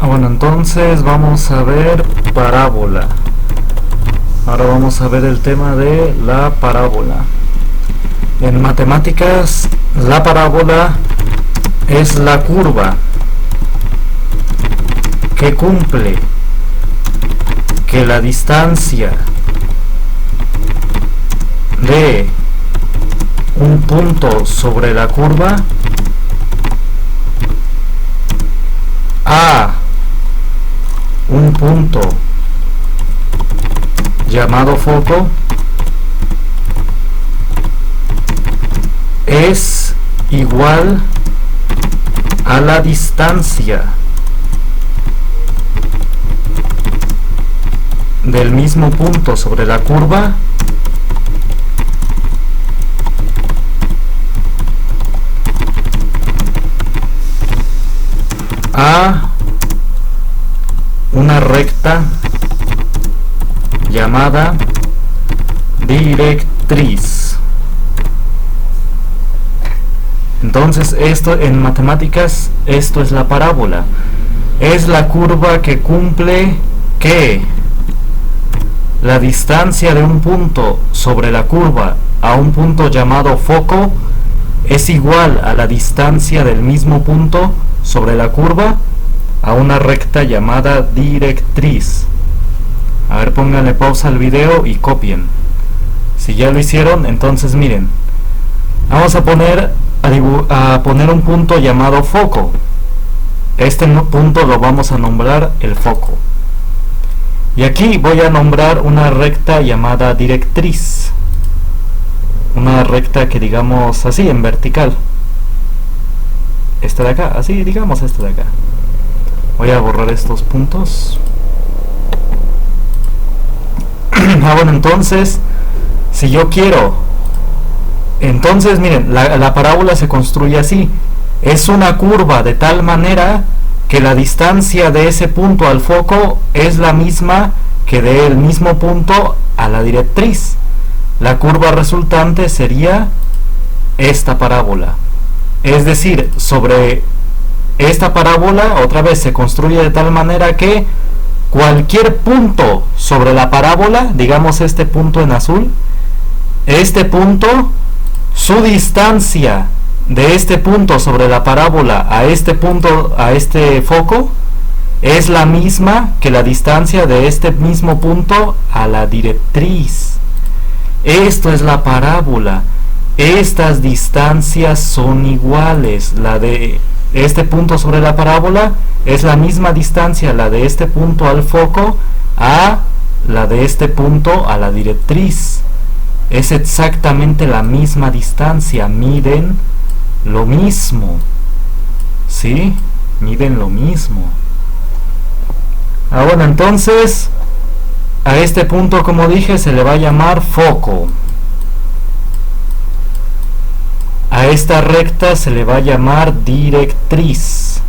Bueno, entonces vamos a ver parábola. Ahora vamos a ver el tema de la parábola. En matemáticas, la parábola es la curva que cumple que la distancia de un punto sobre la curva a un punto llamado foco es igual a la distancia del mismo punto sobre la curva a una recta llamada directriz. Entonces, esto en matemáticas, esto es la parábola. Es la curva que cumple que la distancia de un punto sobre la curva a un punto llamado foco es igual a la distancia del mismo punto sobre la curva a una recta llamada directriz. A ver, pónganle pausa al video y copien. Si ya lo hicieron, entonces miren, vamos a poner un punto llamado foco. Este punto lo vamos a nombrar el foco. Y aquí voy a nombrar una recta llamada directriz. Una recta que digamos así, en vertical. Esta de acá, así digamos esta de acá. Voy a borrar estos puntos. Bueno, entonces, si yo quiero, entonces miren, la parábola se construye así. Es una curva de tal manera que la distancia de ese punto al foco es la misma que del mismo punto a la directriz. La curva resultante sería esta parábola. Es decir, sobre esta parábola otra vez se construye de tal manera que cualquier punto sobre la parábola, digamos este punto en azul, este punto, su distancia de este punto sobre la parábola a este punto, a este foco, es la misma que la distancia de este mismo punto a la directriz. Esto es la parábola. Estas distancias son iguales. La de este punto sobre la parábola es la misma distancia, la de este punto al foco, a la de este punto a la directriz. Es exactamente la misma distancia. Miden lo mismo. ¿Sí? Miden lo mismo. Bueno, entonces a este punto, como dije, se le va a llamar foco. A esta recta se le va a llamar directriz.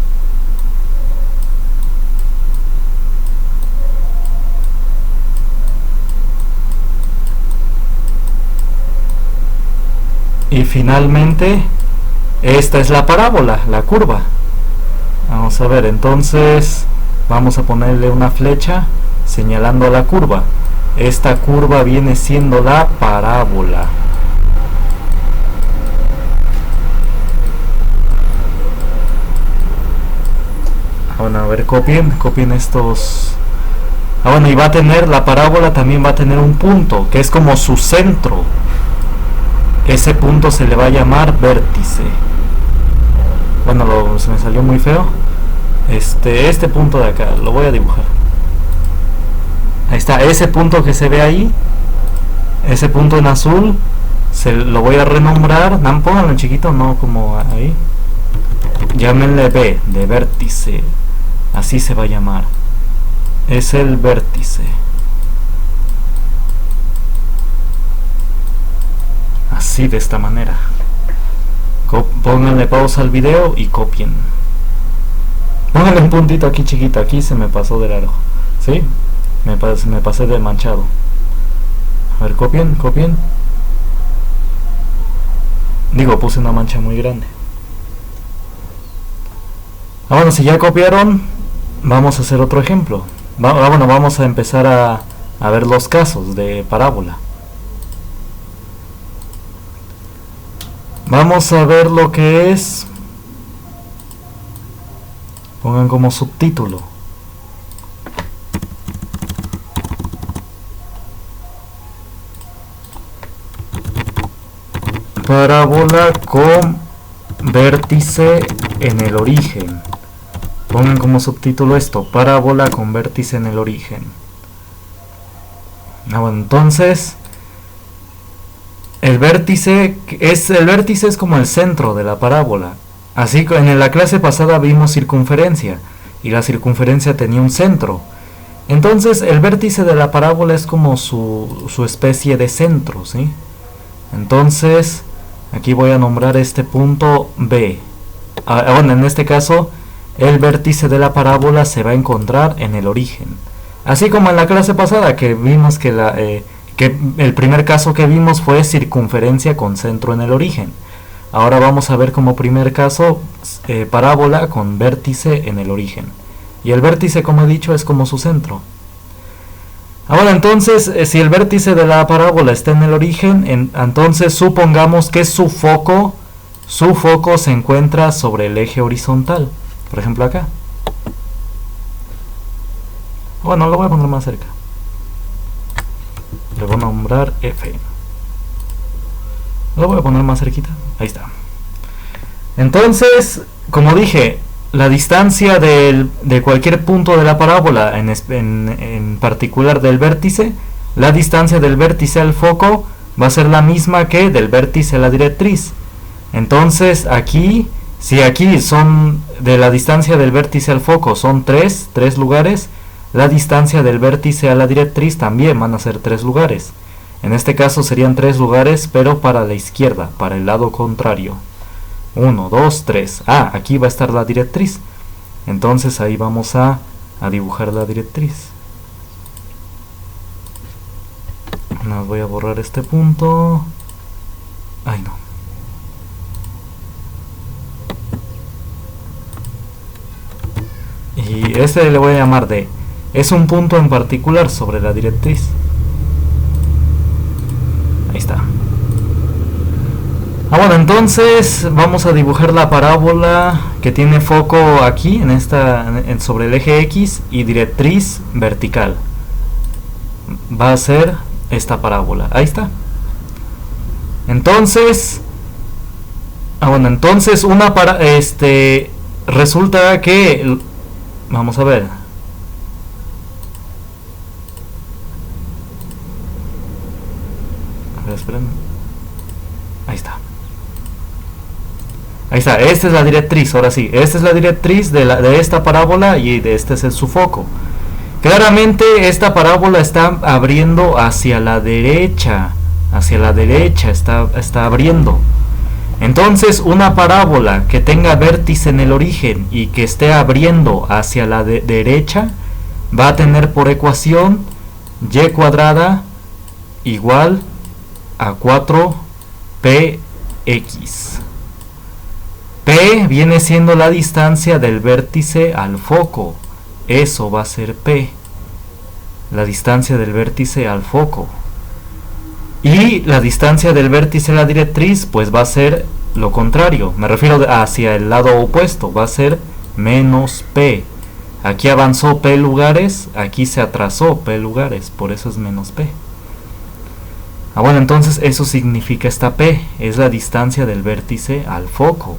Y finalmente, esta es la parábola, la curva. Vamos a ver, entonces vamos a ponerle una flecha señalando a la curva. Esta curva viene siendo la parábola. Bueno, a ver, copien estos. Bueno, y va a tener, la parábola también va a tener un punto, que es como su centro. Ese punto se le va a llamar vértice. Bueno, se me salió muy feo. Este punto de acá, lo voy a dibujar. Ahí está, ese punto que se ve ahí, ese punto en azul, lo voy a renombrar. Pónganlo en chiquito, no como ahí. Llámenle B, de vértice. Así se va a llamar. Es el vértice. Así, de esta manera. Pónganle pausa al video y copien. Pónganle un puntito aquí chiquito. Aquí se me pasó de largo. ¿Sí? Me pasé de manchado. A ver, copien. Digo, puse una mancha muy grande. Bueno, si ya copiaron, vamos a hacer otro ejemplo. Bueno, vamos a empezar a ver los casos de parábola. Vamos a ver lo que es, pongan como subtítulo, parábola con vértice en el origen. Pongan como subtítulo esto, parábola con vértice en el origen. Bueno, entonces el vértice es como el centro de la parábola. Así que en la clase pasada vimos circunferencia y la circunferencia tenía un centro. Entonces el vértice de la parábola es como su especie de centro, ¿sí? Entonces aquí voy a nombrar este punto B. Bueno, en este caso el vértice de la parábola se va a encontrar en el origen. Así como en la clase pasada que vimos que el primer caso que vimos fue circunferencia con centro en el origen. Ahora vamos a ver como primer caso parábola con vértice en el origen. Y el vértice, como he dicho, es como su centro. Ahora entonces, si el vértice de la parábola está en el origen, entonces supongamos que su foco se encuentra sobre el eje horizontal. Por ejemplo acá. Bueno, lo voy a poner más cerca. Le voy a nombrar F. Lo voy a poner más cerquita. Ahí está. Entonces, como dije, la distancia de cualquier punto de la parábola, en particular del vértice, la distancia del vértice al foco va a ser la misma que del vértice a la directriz. Entonces, aquí, si aquí son de la distancia del vértice al foco son 3 lugares, la distancia del vértice a la directriz también van a ser 3 lugares. En este caso serían 3 lugares, pero para la izquierda, para el lado contrario. 1, 2, 3. Aquí va a estar la directriz. Entonces ahí vamos a dibujar la directriz. No, voy a borrar este punto. Ay, no. Y este le voy a llamar D. Es un punto en particular sobre la directriz. Ahí está. Bueno, entonces vamos a dibujar la parábola que tiene foco aquí sobre el eje X y directriz vertical. Va a ser esta parábola. Ahí está. Entonces, entonces resulta que vamos a ver. Esperen. Ahí está. Ahí está, esta es la directriz, ahora sí, esta es la directriz de esta parábola y este es su foco. Claramente esta parábola está abriendo hacia la derecha está abriendo. Entonces una parábola que tenga vértice en el origen y que esté abriendo hacia la derecha va a tener por ecuación y cuadrada igual a 4px. P viene siendo la distancia del vértice al foco. Eso va a ser P. La distancia del vértice al foco. Y la distancia del vértice a la directriz pues va a ser lo contrario. Me refiero hacia el lado opuesto. Va a ser menos P. Aquí avanzó P lugares. Aquí se atrasó P lugares. Por eso es menos P. Bueno, entonces eso significa esta P. Es la distancia del vértice al foco.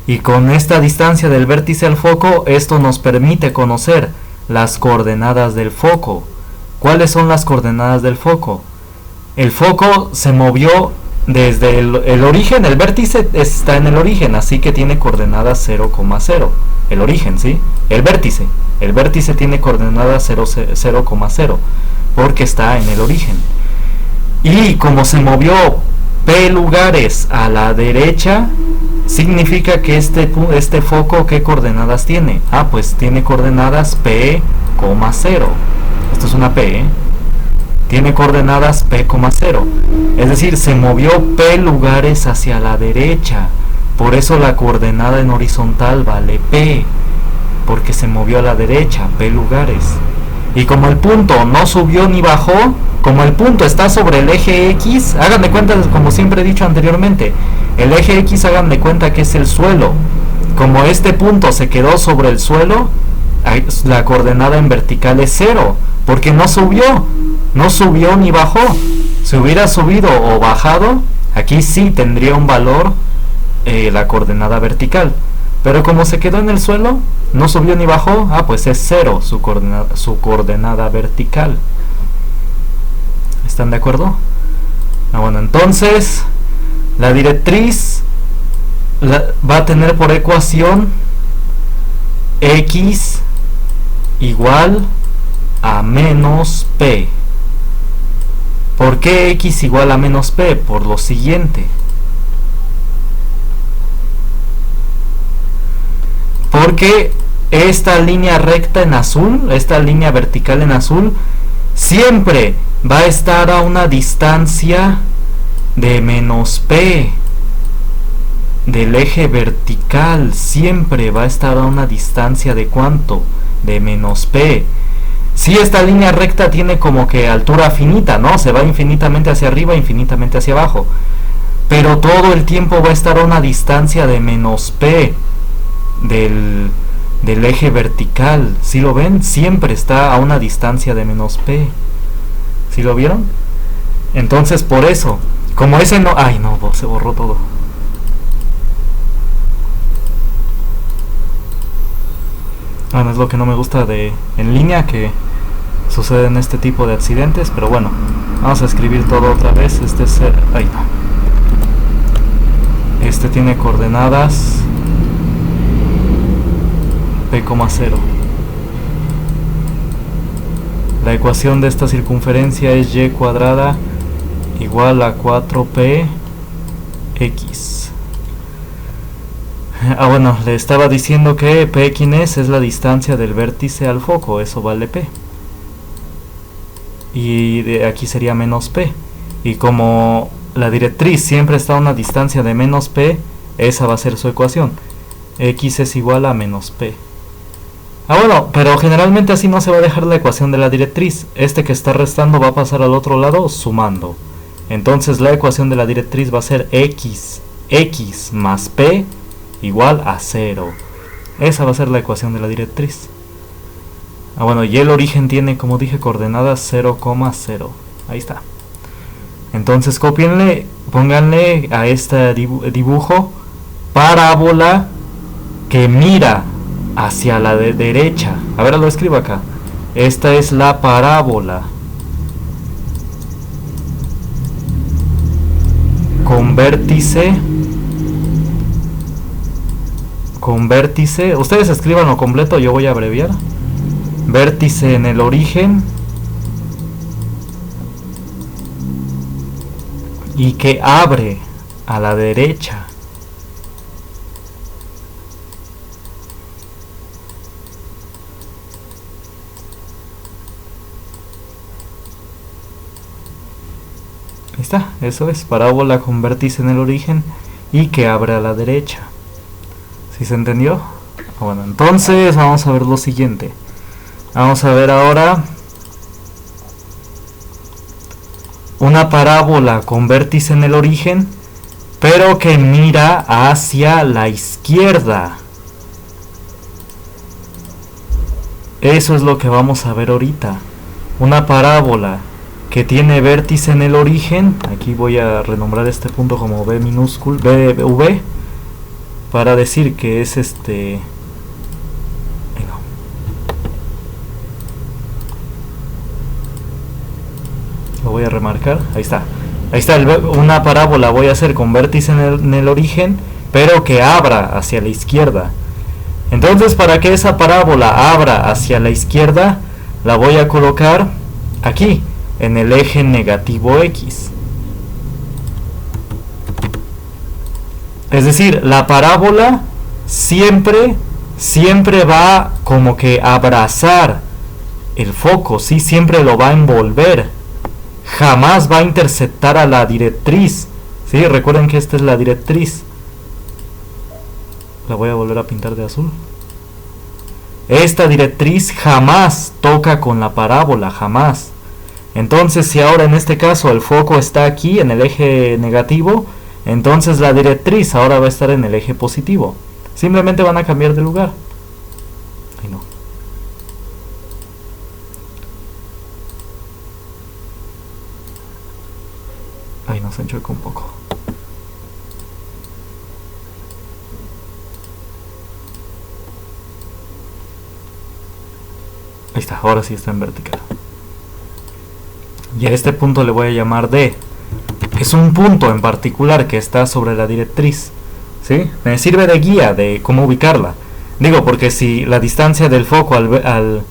Y con esta distancia del vértice al foco, esto nos permite conocer las coordenadas del foco. ¿Cuáles son las coordenadas del foco? El foco se movió desde el origen, el vértice está en el origen, así que tiene coordenadas 0,0. El origen, ¿sí? El vértice tiene coordenadas 0,0 porque está en el origen. Y como se movió P lugares a la derecha, significa que este foco, ¿qué coordenadas tiene? Pues tiene coordenadas P, 0. Esto es una P, tiene coordenadas P, 0. Es decir, se movió P lugares hacia la derecha. Por eso la coordenada en horizontal vale P. porque se movió a la derecha, P lugares. Y como el punto no subió ni bajó, como el punto está sobre el eje X, hagan de cuenta, como siempre he dicho anteriormente, el eje X hagan de cuenta que es el suelo. Como este punto se quedó sobre el suelo, la coordenada en vertical es 0, porque no subió ni bajó. Si hubiera subido o bajado, aquí sí tendría un valor la coordenada vertical. Pero como se quedó en el suelo, no subió ni bajó, pues es 0 su coordenada vertical. ¿Están de acuerdo? Bueno, entonces la directriz va a tener por ecuación x igual a menos p. ¿Por qué x igual a menos p? Por lo siguiente. Porque esta línea recta en azul, esta línea vertical en azul, siempre va a estar a una distancia de menos p del eje vertical. Siempre va a estar a una distancia de ¿cuánto? De menos p. Si esta línea recta tiene como que altura finita, ¿no? Se va infinitamente hacia arriba, infinitamente hacia abajo. Pero todo el tiempo va a estar a una distancia de menos p del eje vertical. ¿Sí lo ven? Siempre está a una distancia de menos p. ¿Sí lo vieron? Entonces por eso, como ese no... ¡Ay, no! Se borró todo. Bueno, es lo que no me gusta de en línea, que suceden este tipo de accidentes. Pero bueno, vamos a escribir todo otra vez. Este es... ¡Ay, no! Este tiene coordenadas p,0. La ecuación de esta circunferencia es y cuadrada igual a 4p x. Bueno, le estaba diciendo que px es la distancia del vértice al foco, eso vale p. Y de aquí sería menos p. Y como la directriz siempre está a una distancia de menos p, esa va a ser su ecuación. X es igual a menos p. Bueno, pero generalmente así no se va a dejar la ecuación de la directriz. Este que está restando va a pasar al otro lado sumando. Entonces la ecuación de la directriz va a ser x más p igual a 0. Esa va a ser la ecuación de la directriz. Bueno, y el origen tiene, como dije, coordenadas 0,0. Ahí está. Entonces copienle, pónganle a este dibujo parábola que mira hacia la derecha. A ver, lo escribo acá. Esta es la parábola con vértice. Ustedes escribanlo completo, yo voy a abreviar. Vértice en el origen y que abre a la derecha. Ahí está, eso es, parábola con vértice en el origen y que abre a la derecha. ¿Sí se entendió? Bueno, entonces vamos a ver lo siguiente. Vamos a ver ahora una parábola con vértice en el origen, pero que mira hacia la izquierda. Eso es lo que vamos a ver ahorita. Una parábola que tiene vértice en el origen. Aquí voy a renombrar este punto como B minúsculo, V, para decir que es lo voy a remarcar. Ahí está. Una parábola voy a hacer con vértice en el origen, pero que abra hacia la izquierda. Entonces, para que esa parábola abra hacia la izquierda, la voy a colocar aquí, en el eje negativo X. Es decir, la parábola siempre va como que a abrazar el foco, ¿sí? Siempre lo va a envolver. Jamás va a interceptar a la directriz, ¿sí? Recuerden que esta es la directriz. La voy a volver a pintar de azul. esta directriz jamás toca con la parábola, jamás. Entonces, si ahora en este caso el foco está aquí en el eje negativo, entonces la directriz ahora va a estar en el eje positivo. Simplemente van a cambiar de lugar. Ay, no. Ay, no, se enchueca un poco. Ahí está, ahora sí está en vertical. Y a este punto le voy a llamar D. Es un punto en particular que está sobre la directriz, ¿sí? Me sirve de guía de cómo ubicarla. Digo, porque si la distancia del foco del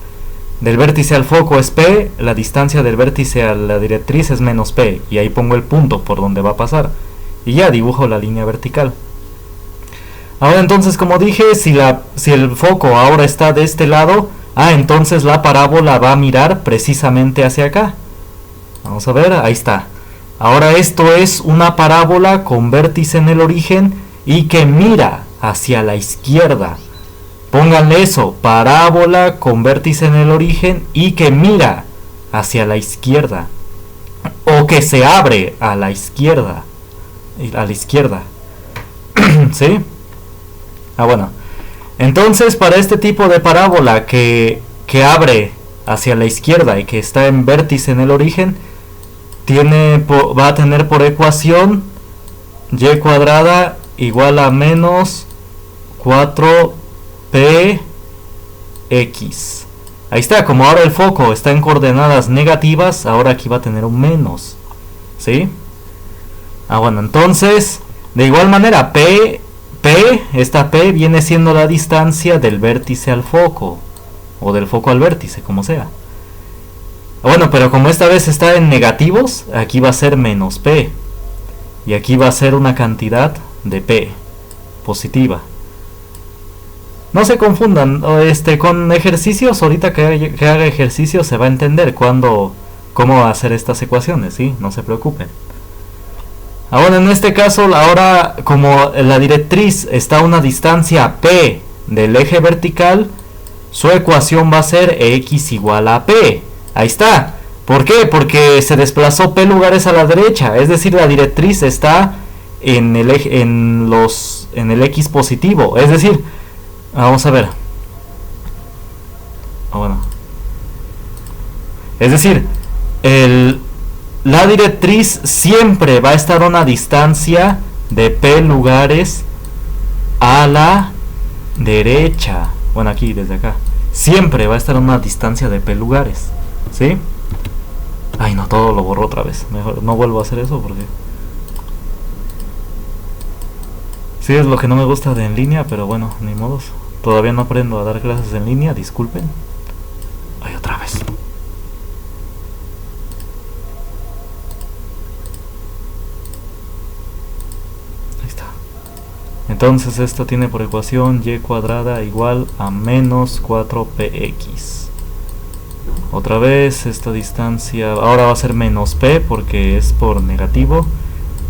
vértice al foco es P, la distancia del vértice a la directriz es menos P. Y ahí pongo el punto por donde va a pasar. Y ya dibujo la línea vertical. Ahora entonces, como dije, si el foco ahora está de este lado, entonces la parábola va a mirar precisamente hacia acá. Vamos a ver, ahí está. Ahora esto es una parábola con vértice en el origen y que mira hacia la izquierda. Pónganle eso, parábola con vértice en el origen y que mira hacia la izquierda. O que se abre a la izquierda. ¿Sí? Bueno. Entonces, para este tipo de parábola que abre hacia la izquierda y que está en vértice en el origen, va a tener por ecuación y cuadrada igual a menos 4px. Ahí está, como ahora el foco está en coordenadas negativas, ahora aquí va a tener un menos, ¿sí? Bueno, entonces, de igual manera, esta P viene siendo la distancia del vértice al foco, o del foco al vértice, como sea. Bueno, pero como esta vez está en negativos, aquí va a ser menos P. Y aquí va a ser una cantidad de P positiva. No se confundan, con ejercicios, ahorita que haga ejercicios se va a entender cómo hacer estas ecuaciones, ¿sí? No se preocupen. Ahora en este caso, ahora como la directriz está a una distancia P del eje vertical, su ecuación va a ser x igual a P. Ahí está. ¿Por qué? Porque se desplazó P lugares a la derecha. Es decir, la directriz está en el X positivo. Es decir, vamos a ver. Bueno. Es decir, la directriz siempre va a estar a una distancia de P lugares a la derecha. Bueno, aquí, desde acá. Siempre va a estar a una distancia de P lugares. ¿Sí? Ay, no, todo lo borró otra vez. Mejor no vuelvo a hacer eso porque... Sí, es lo que no me gusta de en línea, pero bueno, ni modos. Todavía no aprendo a dar clases en línea, disculpen. Ay, otra vez. Ahí está. Entonces esto tiene por ecuación y cuadrada igual a menos 4px. Otra vez esta distancia ahora va a ser menos P porque es por negativo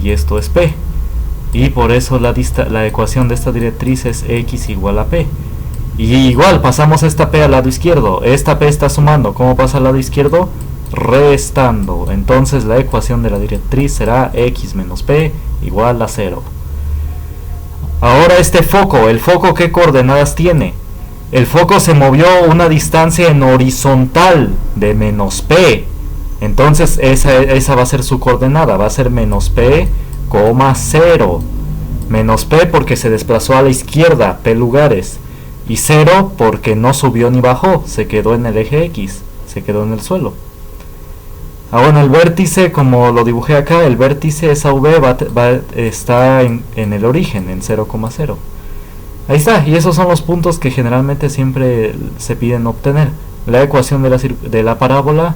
y esto es P. Y por eso la ecuación de esta directriz es x igual a P. Y igual pasamos esta P al lado izquierdo. Esta P está sumando. ¿Cómo pasa al lado izquierdo? Restando. Entonces la ecuación de la directriz será x menos P igual a 0. Ahora este foco, ¿el foco qué coordenadas tiene? El foco se movió una distancia en horizontal de menos P. Entonces esa va a ser su coordenada. Va a ser menos P, 0. Menos P porque se desplazó a la izquierda, P lugares. Y 0 porque no subió ni bajó. Se quedó en el eje X. Se quedó en el suelo. Bueno, el vértice, como lo dibujé acá, el vértice esa V está en el origen, en 0,0. Ahí está, y esos son los puntos que generalmente siempre se piden obtener. La ecuación de la parábola,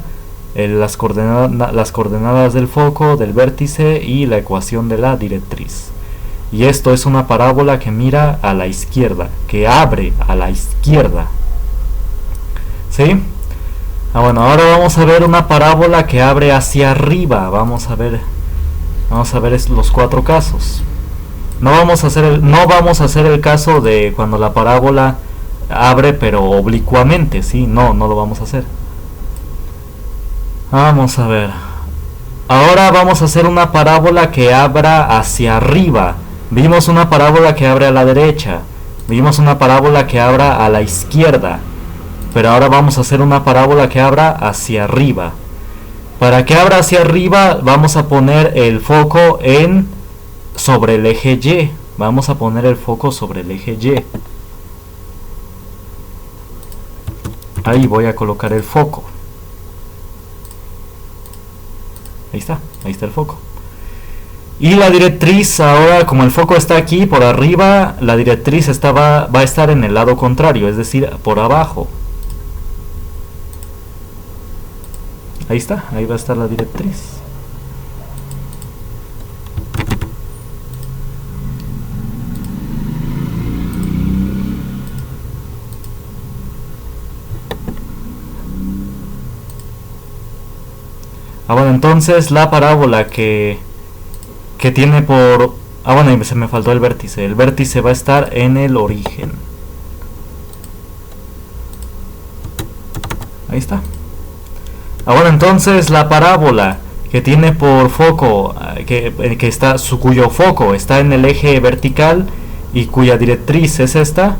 las coordenadas del foco, del vértice y la ecuación de la directriz. Y esto es una parábola que mira a la izquierda, que abre a la izquierda. ¿Sí? Bueno, ahora vamos a ver una parábola que abre hacia arriba. Vamos a ver los 4 casos. No vamos a hacer el caso de cuando la parábola abre pero oblicuamente, ¿sí? No lo vamos a hacer. Vamos a ver. Ahora vamos a hacer una parábola que abra hacia arriba. Vimos una parábola que abre a la derecha. Vimos una parábola que abra a la izquierda. Pero ahora vamos a hacer una parábola que abra hacia arriba. Para que abra hacia arriba vamos a poner el foco sobre el eje Y. Vamos a poner el foco sobre el eje Y. Ahí voy a colocar el foco. Ahí está el foco. Y la directriz ahora, como el foco está aquí por arriba, la directriz va a estar en el lado contrario, es decir, por abajo. Ahí está, ahí va a estar la directriz. Bueno, entonces la parábola que tiene por... bueno, se me faltó el vértice. El vértice va a estar en el origen. Ahí está. Bueno, entonces la parábola que tiene por foco, cuyo foco está en el eje vertical y cuya directriz es esta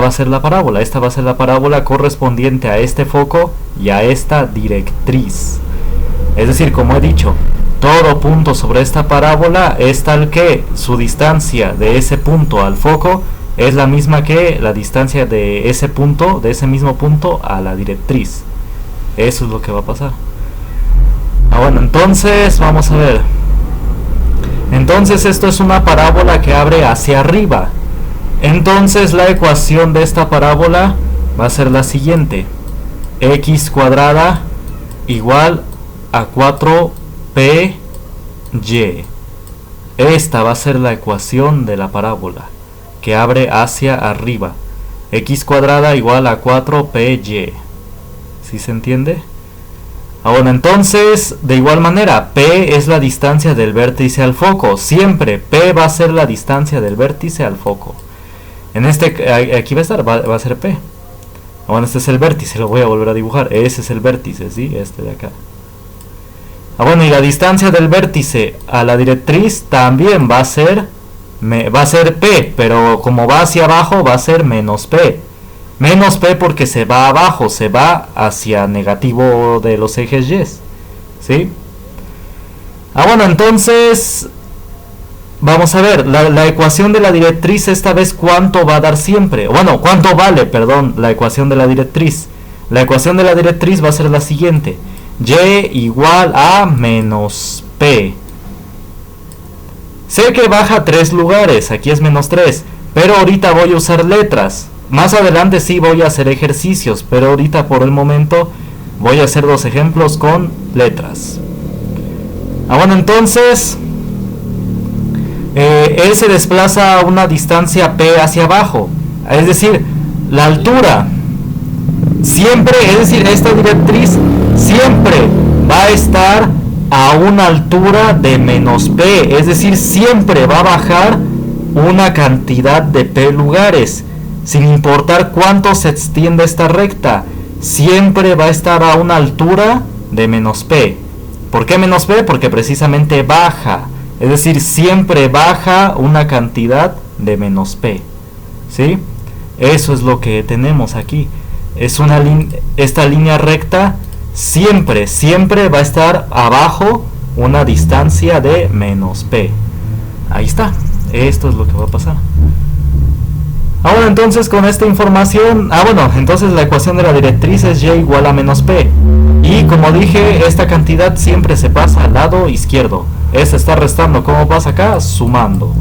va a ser la parábola. Esta va a ser la parábola correspondiente a este foco y a esta directriz. Es decir, como he dicho, todo punto sobre esta parábola es tal que su distancia de ese punto al foco es la misma que la distancia de ese mismo punto a la directriz. Eso es lo que va a pasar. Bueno, entonces vamos a ver. Entonces esto es una parábola que abre hacia arriba. Entonces la ecuación de esta parábola va a ser la siguiente: x cuadrada igual a 4py. Esta va a ser la ecuación de la parábola que abre hacia arriba. X cuadrada igual a 4py. ¿Sí se entiende? Bueno, entonces de igual manera p es la distancia del vértice al foco. Siempre p va a ser la distancia del vértice al foco. Aquí va a ser p. Bueno, este es el vértice, lo voy a volver a dibujar. Ese es el vértice, ¿sí? Este de acá. Bueno, y la distancia del vértice a la directriz también va a ser p, pero como va hacia abajo va a ser menos p. Menos p porque se va abajo, se va hacia negativo de los ejes Y, ¿sí? Bueno, entonces vamos a ver, la ecuación de la directriz esta vez cuánto va a dar siempre. Bueno, cuánto vale, perdón, la ecuación de la directriz. La ecuación de la directriz va a ser la siguiente: y igual a menos p. Sé que baja 3 lugares, aquí es menos 3, pero ahorita voy a usar letras. Más adelante sí voy a hacer ejercicios, pero ahorita por el momento voy a hacer 2 ejemplos con letras. Bueno, entonces él se desplaza a una distancia p hacia abajo, es decir, la altura siempre, es decir, esta directriz siempre va a estar a una altura de menos p, es decir, siempre va a bajar una cantidad de p lugares, sin importar cuánto se extiende esta recta, siempre va a estar a una altura de menos p. ¿Por qué menos p? Porque precisamente baja, es decir, siempre baja una cantidad de menos p, ¿sí? Eso es lo que tenemos aquí. Esta línea recta siempre va a estar abajo una distancia de menos p. Ahí está, esto es lo que va a pasar. Ahora entonces con esta información, bueno, entonces la ecuación de la directriz es y igual a menos p. Y como dije, esta cantidad siempre se pasa al lado izquierdo. Esta está restando, ¿cómo pasa acá? Sumando.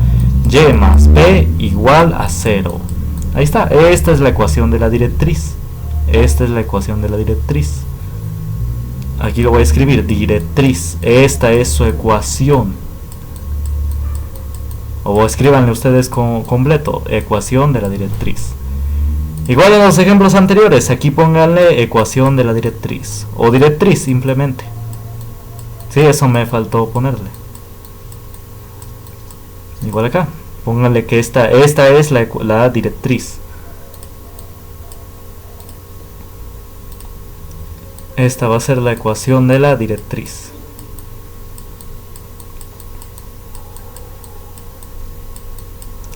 Y más p igual a 0. Ahí está, esta es la ecuación de la directriz. Esta es la ecuación de la directriz. Aquí lo voy a escribir, directriz. Esta es su ecuación. O escríbanle ustedes completo, ecuación de la directriz. Igual en los ejemplos anteriores, aquí pónganle ecuación de la directriz. O directriz simplemente. Sí, eso me faltó ponerle. Igual acá, pónganle que esta es la directriz. esta va a ser la ecuación de la directriz.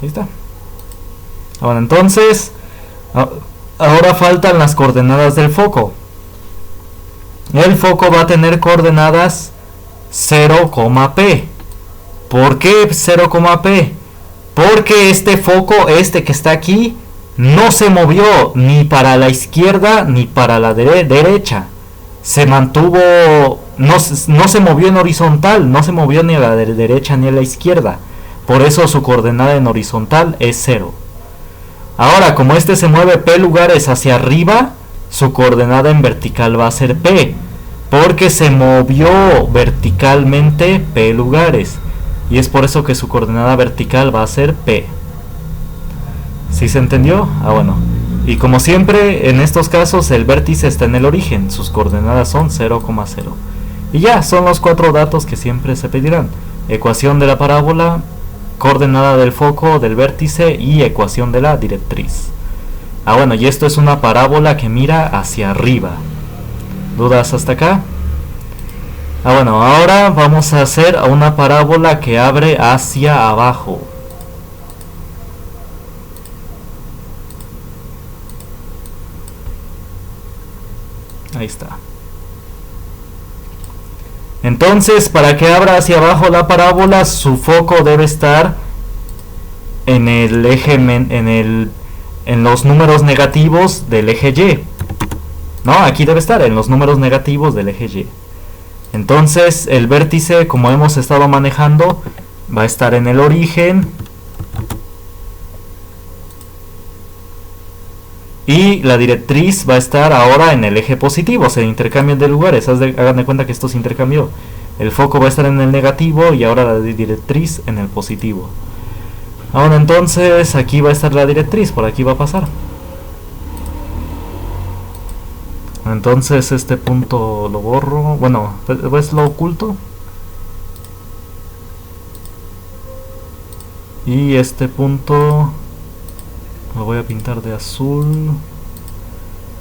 Ahí está. Bueno, entonces ahora faltan las coordenadas del foco. El foco va a tener coordenadas 0, P. ¿Por qué 0, P? Porque este foco, que está aquí, no se movió ni para la izquierda ni para la derecha. Se mantuvo, no se movió en horizontal, no se movió ni a la derecha ni a la izquierda. Por eso su coordenada en horizontal es 0. Ahora, como este se mueve P lugares hacia arriba, su coordenada en vertical va a ser P, porque se movió verticalmente P lugares. Y es por eso que su coordenada vertical va a ser P. ¿Sí se entendió? Bueno. Y como siempre, en estos casos el vértice está en el origen. Sus coordenadas son 0,0. Y ya, son los 4 datos que siempre se pedirán. Ecuación de la parábola, coordenada del foco, del vértice y ecuación de la directriz. Bueno, y esto es una parábola que mira hacia arriba. ¿Dudas hasta acá? Bueno, ahora vamos a hacer una parábola que abre hacia abajo. Ahí está. Entonces, para que abra hacia abajo la parábola, su foco debe estar en el eje, en los números negativos del eje Y. No, aquí debe estar en los números negativos del eje Y. Entonces, el vértice, como hemos estado manejando, va a estar en el origen. Y la directriz va a estar ahora en el eje positivo, se intercambian de lugares. Hagan de cuenta que esto se intercambió. El foco va a estar en el negativo y ahora la directriz en el positivo. Ahora entonces aquí va a estar la directriz, por aquí va a pasar. Entonces este punto lo borro. Bueno, ¿ves lo oculto? Y este punto lo voy a pintar de azul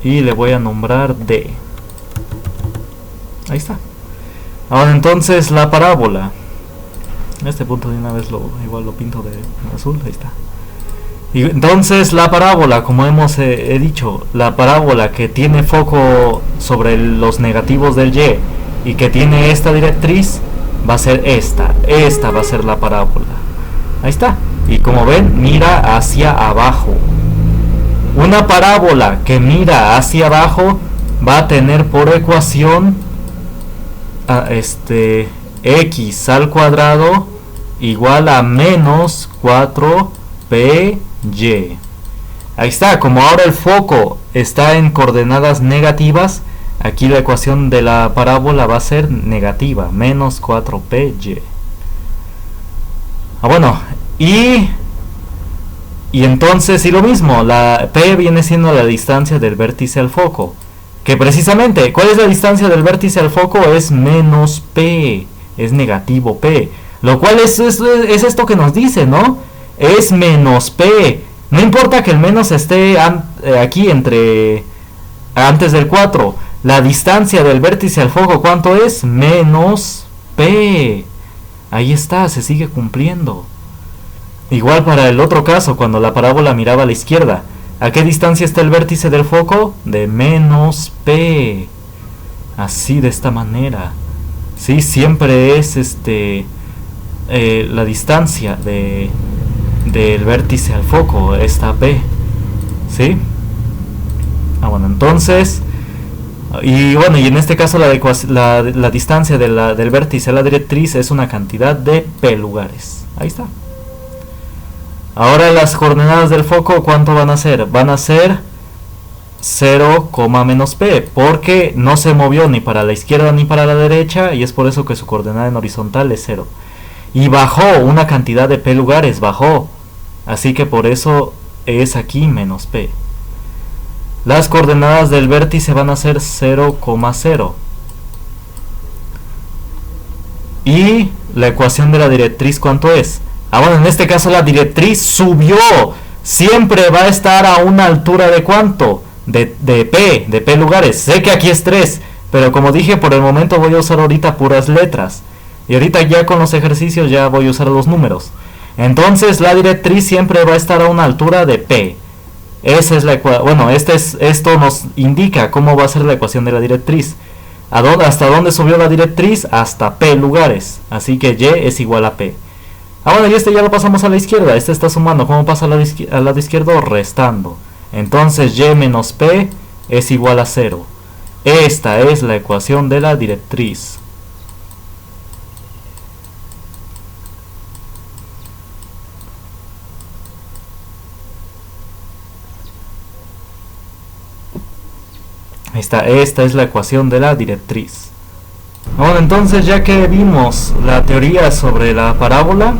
y le voy a nombrar D. Ahí está. Ahora entonces la parábola. Este punto de una vez igual lo pinto de azul. Ahí está. Y entonces la parábola, como hemos dicho, la parábola que tiene foco sobre los negativos del Y y que tiene esta directriz va a ser esta. Esta va a ser la parábola. Ahí está. Y como ven, mira hacia abajo. Una parábola que mira hacia abajo va a tener por ecuación x al cuadrado igual a menos 4py. Ahí está. Como ahora el foco está en coordenadas negativas, aquí la ecuación de la parábola va a ser negativa, menos 4py. Bueno, y entonces, y lo mismo, la P viene siendo la distancia del vértice al foco. Que precisamente, ¿cuál es la distancia del vértice al foco? Es menos P, es negativo P. Lo cual es esto que nos dice, ¿no? Es menos P. No importa que el menos esté aquí antes del 4. La distancia del vértice al foco, ¿cuánto es? Menos P. Ahí está, se sigue cumpliendo. Igual para el otro caso, cuando la parábola miraba a la izquierda. ¿A qué distancia está el vértice del foco? De menos P. Así, de esta manera. Sí, siempre es la distancia del vértice al foco, esta P. ¿Sí? Bueno, entonces... Y bueno, y en este caso la distancia del vértice a la directriz es una cantidad de P lugares. Ahí está. Ahora las coordenadas del foco, ¿cuánto van a ser? Van a ser 0, menos P, porque no se movió ni para la izquierda ni para la derecha, y es por eso que su coordenada en horizontal es 0. Y bajó una cantidad de P lugares, bajó. Así que por eso es aquí menos P. Las coordenadas del vértice van a ser 0,0. Y la ecuación de la directriz, ¿cuánto es? Bueno, en este caso la directriz subió. Siempre va a estar a una altura de ¿cuánto? De P lugares. Sé que aquí es 3, Pero como dije, por el momento voy a usar ahorita puras letras. Y ahorita ya con los ejercicios ya voy a usar los números. Entonces la directriz siempre va a estar a una altura de P. Esa es la ecuación. Bueno, esto nos indica cómo va a ser la ecuación de la directriz. ¿Hasta dónde subió la directriz? Hasta P lugares. Así que Y es igual a P. Bueno, y este ya lo pasamos a la izquierda. Este está sumando. ¿Cómo pasa al lado izquierdo? Restando. Entonces Y menos P es igual a 0. Esta es la ecuación de la directriz. Esta es la ecuación de la directriz. Bueno, entonces ya que vimos la teoría sobre la parábola,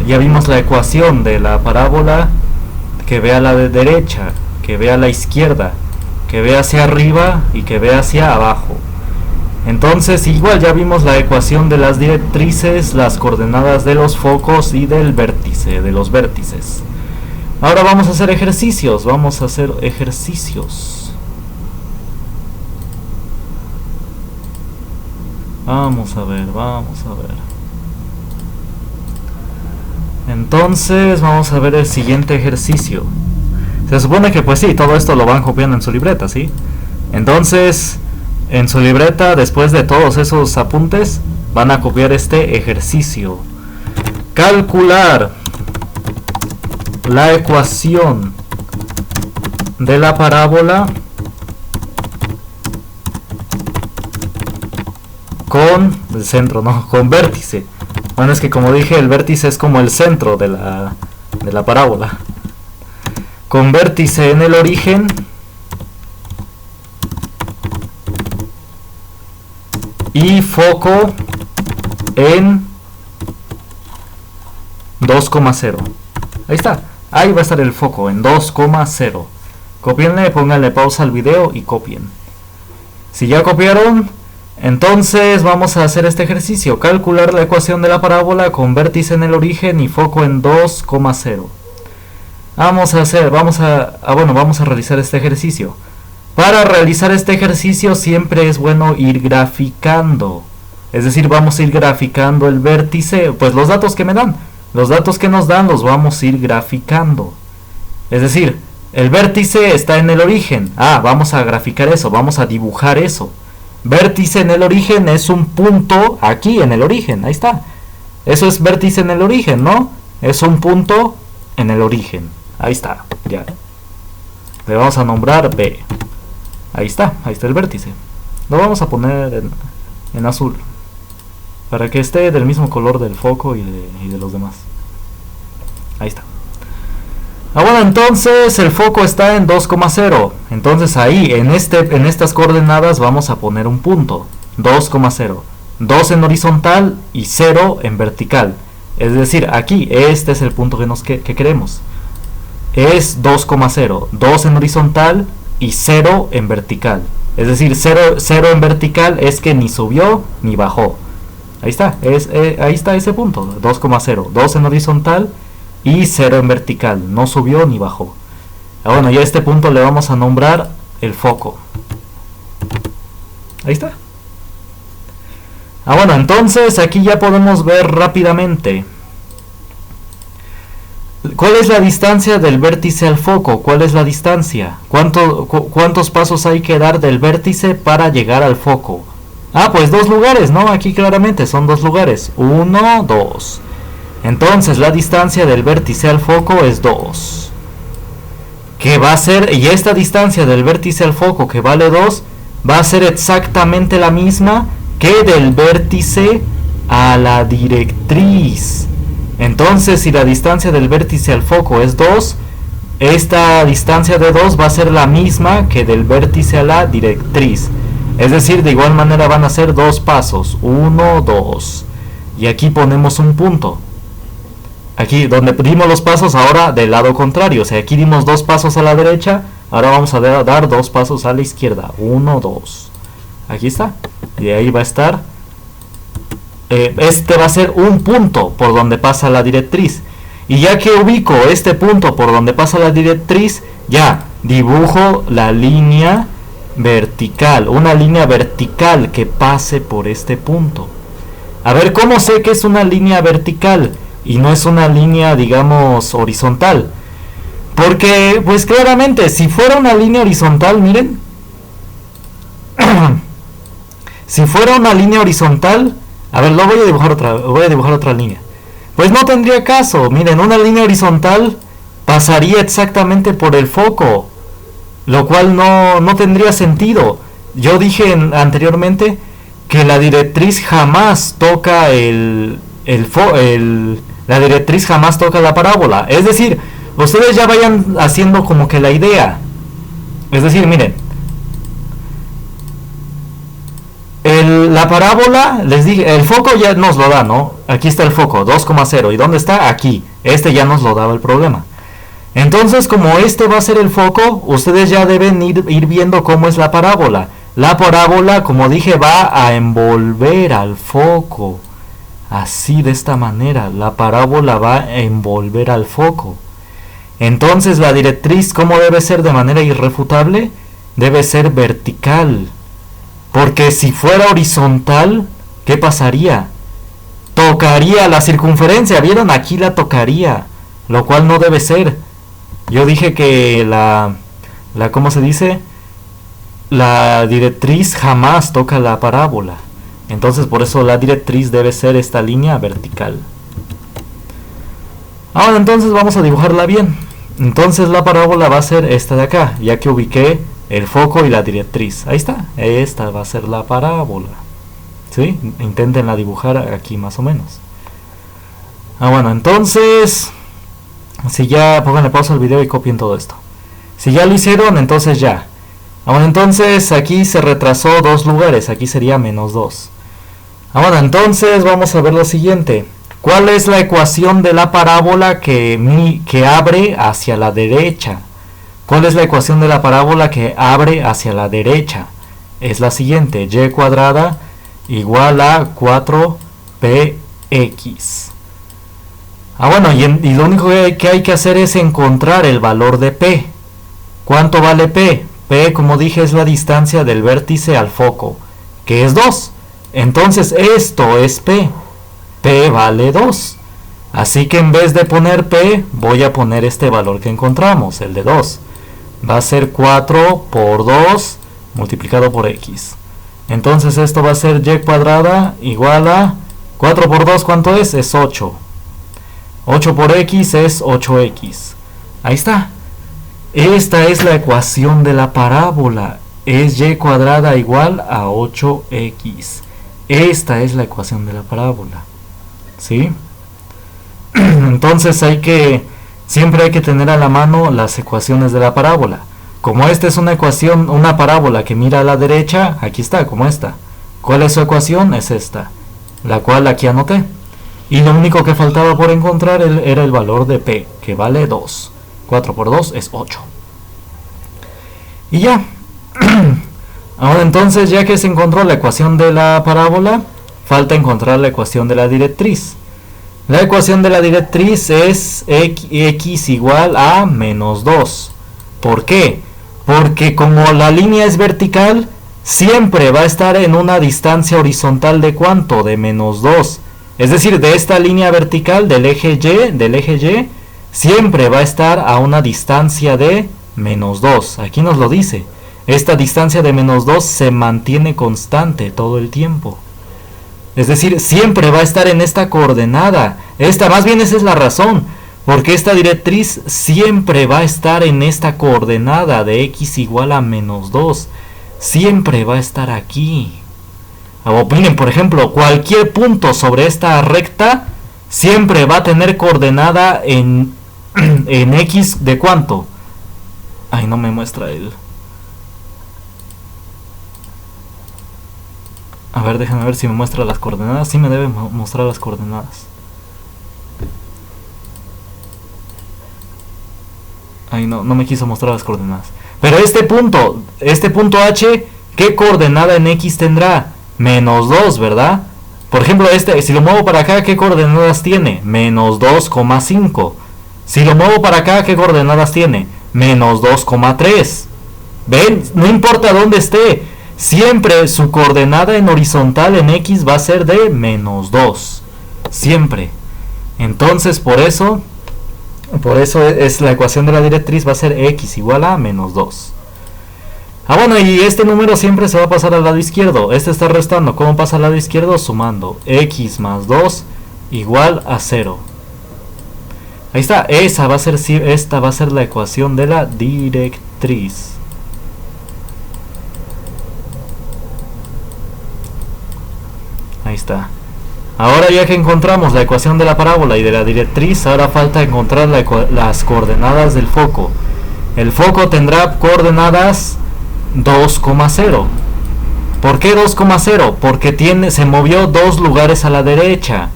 ya vimos la ecuación de la parábola, que ve a la derecha, que ve a la izquierda, que ve hacia arriba y que ve hacia abajo. Entonces igual ya vimos la ecuación de las directrices, las coordenadas de los focos y del vértice, de los vértices. Ahora vamos a hacer ejercicios, Vamos a ver. Entonces vamos a ver el siguiente ejercicio. Se supone que pues sí, todo esto lo van copiando en su libreta, ¿sí? Entonces, en su libreta, después de todos esos apuntes, van a copiar este ejercicio. Calcular la ecuación de la parábola con el centro, no, con vértice. Bueno, es que como dije, el vértice es como el centro de la parábola. Con vértice en el origen y foco en 2,0. Ahí está, ahí va a estar el foco en 2,0. Copienle, pónganle pausa al video y copien. Si ya copiaron, entonces vamos a hacer este ejercicio. Calcular la ecuación de la parábola con vértice en el origen y foco en 2,0. Vamos a realizar este ejercicio. Para realizar este ejercicio siempre es bueno ir graficando. Es decir, vamos a ir graficando el vértice, pues los datos que me dan. Los datos que nos dan los vamos a ir graficando. Es decir, el vértice está en el origen. Vamos a graficar eso, vamos a dibujar eso. Vértice en el origen es un punto aquí en el origen, ahí está. Eso es vértice en el origen, ¿no? Es un punto en el origen. Ahí está, ya. Le vamos a nombrar B. Ahí está el vértice. Lo vamos a poner en azul, para que esté del mismo color del foco y de los demás. Ahí está. Bueno, entonces el foco está en 2,0. Entonces ahí, en estas coordenadas vamos a poner un punto. 2,0. 2 en horizontal y 0 en vertical. Es decir, aquí, este es el punto que queremos. Es 2,0. 2 en horizontal y 0 en vertical. Es decir, 0 en vertical es que ni subió ni bajó. Ahí está, ahí está ese punto. 2,0. 2 en horizontal y 0 en vertical, no subió ni bajó. Bueno, y a este punto le vamos a nombrar el foco. Ahí está. Bueno, entonces aquí ya podemos ver rápidamente cuál es la distancia del vértice al foco. ¿Cuál es la distancia? ¿Cuántos pasos hay que dar del vértice para llegar al foco? Pues 2 lugares, ¿no? Aquí claramente son 2 lugares. 1, 2. Entonces la distancia del vértice al foco es 2. ¿Qué va a ser? Y esta distancia del vértice al foco, que vale 2, va a ser exactamente la misma que del vértice a la directriz. Entonces, si la distancia del vértice al foco es 2, esta distancia de 2 va a ser la misma que del vértice a la directriz. Es decir, de igual manera van a ser 2 pasos. 1, 2. Y aquí ponemos un punto. Aquí donde dimos los pasos, ahora del lado contrario. O sea, aquí dimos 2 pasos a la derecha, ahora vamos a dar 2 pasos a la izquierda. 1, 2. Aquí está. Y ahí va a estar. Este va a ser un punto por donde pasa la directriz. Y ya que ubico este punto por donde pasa la directriz, ya dibujo la línea vertical, una línea vertical que pase por este punto. A ver, ¿cómo sé que es una línea vertical y no es una línea, digamos, horizontal? Porque, pues claramente, si fuera una línea horizontal, miren, si fuera una línea horizontal, a ver, voy a dibujar otra línea. Pues no tendría caso, miren, una línea horizontal pasaría exactamente por el foco, lo cual no tendría sentido. Yo dije anteriormente que la directriz jamás toca la directriz jamás toca la parábola. Es decir, ustedes ya vayan haciendo como que la idea. Es decir, miren, la parábola, les dije, el foco ya nos lo da, ¿no? Aquí está el foco, 2,0. ¿Y dónde está? Aquí. Este ya nos lo daba el problema. Entonces, como este va a ser el foco, ustedes ya deben ir viendo cómo es la parábola. La parábola, como dije, va a envolver al foco. Así, de esta manera, la parábola va a envolver al foco. Entonces, la directriz, ¿cómo debe ser de manera irrefutable? Debe ser vertical. Porque si fuera horizontal, ¿qué pasaría? Tocaría la circunferencia, ¿vieron? Aquí la tocaría, lo cual no debe ser. Yo dije que ¿cómo se dice? La directriz jamás toca la parábola. Entonces por eso la directriz debe ser esta línea vertical. Ahora entonces vamos a dibujarla bien. Entonces la parábola va a ser esta de acá, ya que ubiqué el foco y la directriz. Ahí está, esta va a ser la parábola. ¿Sí? Inténtenla dibujar aquí más o menos. Bueno, entonces, si ya, pónganle pausa al video y copien todo esto. Si ya lo hicieron, entonces ya. Bueno, entonces aquí se retrasó 2 lugares, aquí sería -2. Bueno, entonces vamos a ver lo siguiente. ¿Cuál es la ecuación de la parábola que abre hacia la derecha? ¿Cuál es la ecuación de la parábola que abre hacia la derecha? Es la siguiente, y cuadrada igual a 4px. Bueno, y lo único que hay que hacer es encontrar el valor de p. ¿Cuánto vale p? P, como dije, es la distancia del vértice al foco, que es 2. Entonces esto es p. P vale 2. Así que en vez de poner p, voy a poner este valor que encontramos, el de 2. Va a ser 4 por 2 multiplicado por x. Entonces esto va a ser y cuadrada igual a 4 por 2, ¿cuánto es? Es 8. 8 por x es 8x. Ahí está. Esta es la ecuación de la parábola. Es y cuadrada igual a 8x. Esta es la ecuación de la parábola. ¿Sí? Entonces siempre hay que tener a la mano las ecuaciones de la parábola. Como esta es una ecuación, una parábola que mira a la derecha, aquí está, como esta. ¿Cuál es su ecuación? Es esta, la cual aquí anoté. Y lo único que faltaba por encontrar era el valor de p, que vale 2. 4 por 2 es 8. Y ya. Ahora entonces, ya que se encontró la ecuación de la parábola, falta encontrar la ecuación de la directriz. La ecuación de la directriz es x igual a -2. ¿Por qué? Porque como la línea es vertical, siempre va a estar en una distancia horizontal de ¿cuánto? De -2. Es decir, de esta línea vertical del eje Y, siempre va a estar a una distancia de -2. Aquí nos lo dice. Esta distancia de -2 se mantiene constante todo el tiempo. Es decir, siempre va a estar en esta coordenada. Más bien esa es la razón. Porque esta directriz siempre va a estar en esta coordenada de x igual a -2. Siempre va a estar aquí. Miren, por ejemplo, cualquier punto sobre esta recta siempre va a tener coordenada en x de ¿cuánto? Ay, no me muestra el... A ver, déjame ver si me muestra las coordenadas. Sí me debe mostrar las coordenadas. Ay, no me quiso mostrar las coordenadas. Pero este punto H, ¿qué coordenada en X tendrá? -2, ¿verdad? Por ejemplo, si lo muevo para acá, ¿qué coordenadas tiene? -2,5. Si lo muevo para acá, ¿qué coordenadas tiene? -2,3. Ven, no importa dónde esté, siempre su coordenada en horizontal en X va a ser de -2. Siempre. Entonces, por eso es la ecuación de la directriz va a ser X igual a -2. Ah, bueno, y este número siempre se va a pasar al lado izquierdo. Este está restando. ¿Cómo pasa al lado izquierdo? Sumando. X más 2 igual a 0. Ahí está. Esta va a ser la ecuación de la directriz. Ahí está. Ahora ya que encontramos la ecuación de la parábola y de la directriz, ahora falta encontrar las coordenadas del foco. El foco tendrá coordenadas 2,0. ¿Por qué 2,0? Porque se movió 2 lugares a la derecha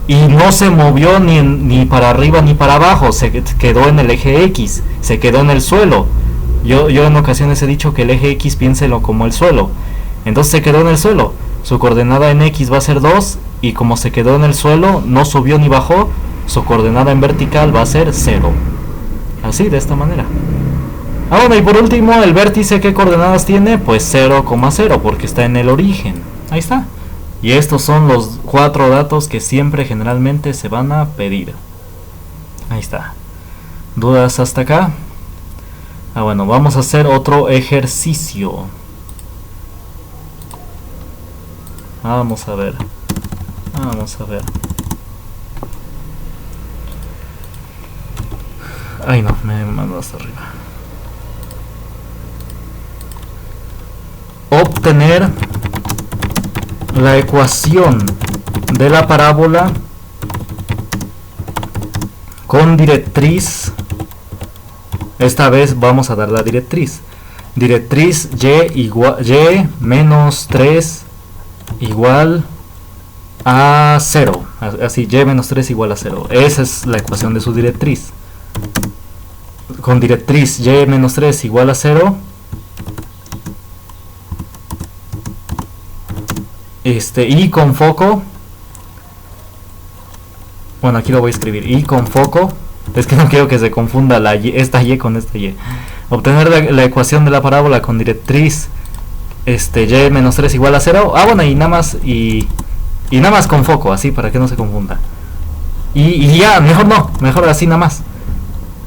y no se movió ni para arriba ni para abajo, se quedó en el eje X, se quedó en el suelo. Yo en ocasiones he dicho que el eje X piénselo como el suelo. Entonces se quedó en el suelo. Su coordenada en X va a ser 2 y como se quedó en el suelo, no subió ni bajó, su coordenada en vertical va a ser 0. Así, de esta manera. Ah, bueno, y por último, el vértice, ¿qué coordenadas tiene? Pues 0,0, porque está en el origen. Ahí está. Y estos son los 4 datos que siempre generalmente se van a pedir. Ahí está. ¿Dudas hasta acá? Ah, bueno, vamos a hacer otro ejercicio. Vamos a ver. Ay, no, me mandó hasta arriba. Obtener la ecuación de la parábola con directriz. Esta vez vamos a dar la directriz. Directriz y menos 3 igual a 0. Así, y menos 3 igual a 0. Esa es la ecuación de su directriz. Con directriz y menos 3 igual a 0. Y con foco. Bueno, aquí lo voy a escribir. Y con foco. Es que no quiero que se confunda esta y con esta y. Obtener la ecuación de la parábola con directriz y menos 3 igual a 0. Ah, bueno, y nada más nada más con foco, así para que no se confunda. Y ya, mejor así nada más.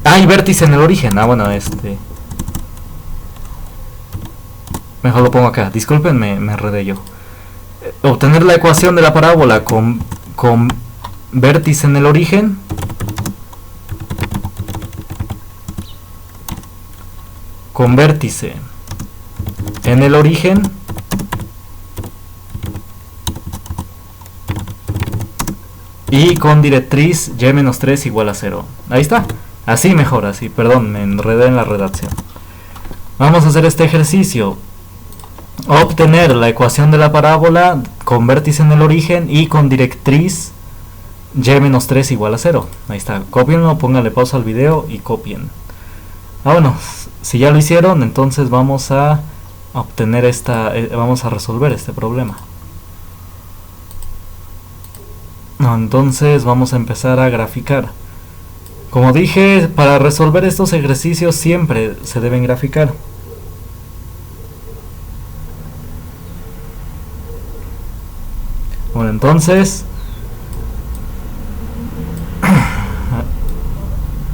Ah, y vértice en el origen. Ah, bueno, mejor lo pongo acá. Disculpen, me enredé yo. Obtener la ecuación de la parábola con vértice en el origen. Con vértice en el origen y con directriz y menos 3 igual a 0. Ahí está. Así mejor, así. Perdón, me enredé en la redacción. Vamos a hacer este ejercicio. Obtener la ecuación de la parábola con vértice en el origen y con directriz y menos 3 igual a 0. Ahí está. Copienlo, pónganle pausa al video y copien. Ah, bueno, si ya lo hicieron, entonces vamos a obtener vamos a resolver este problema. Entonces vamos a empezar a graficar. Como dije, para resolver estos ejercicios siempre se deben graficar. Bueno, entonces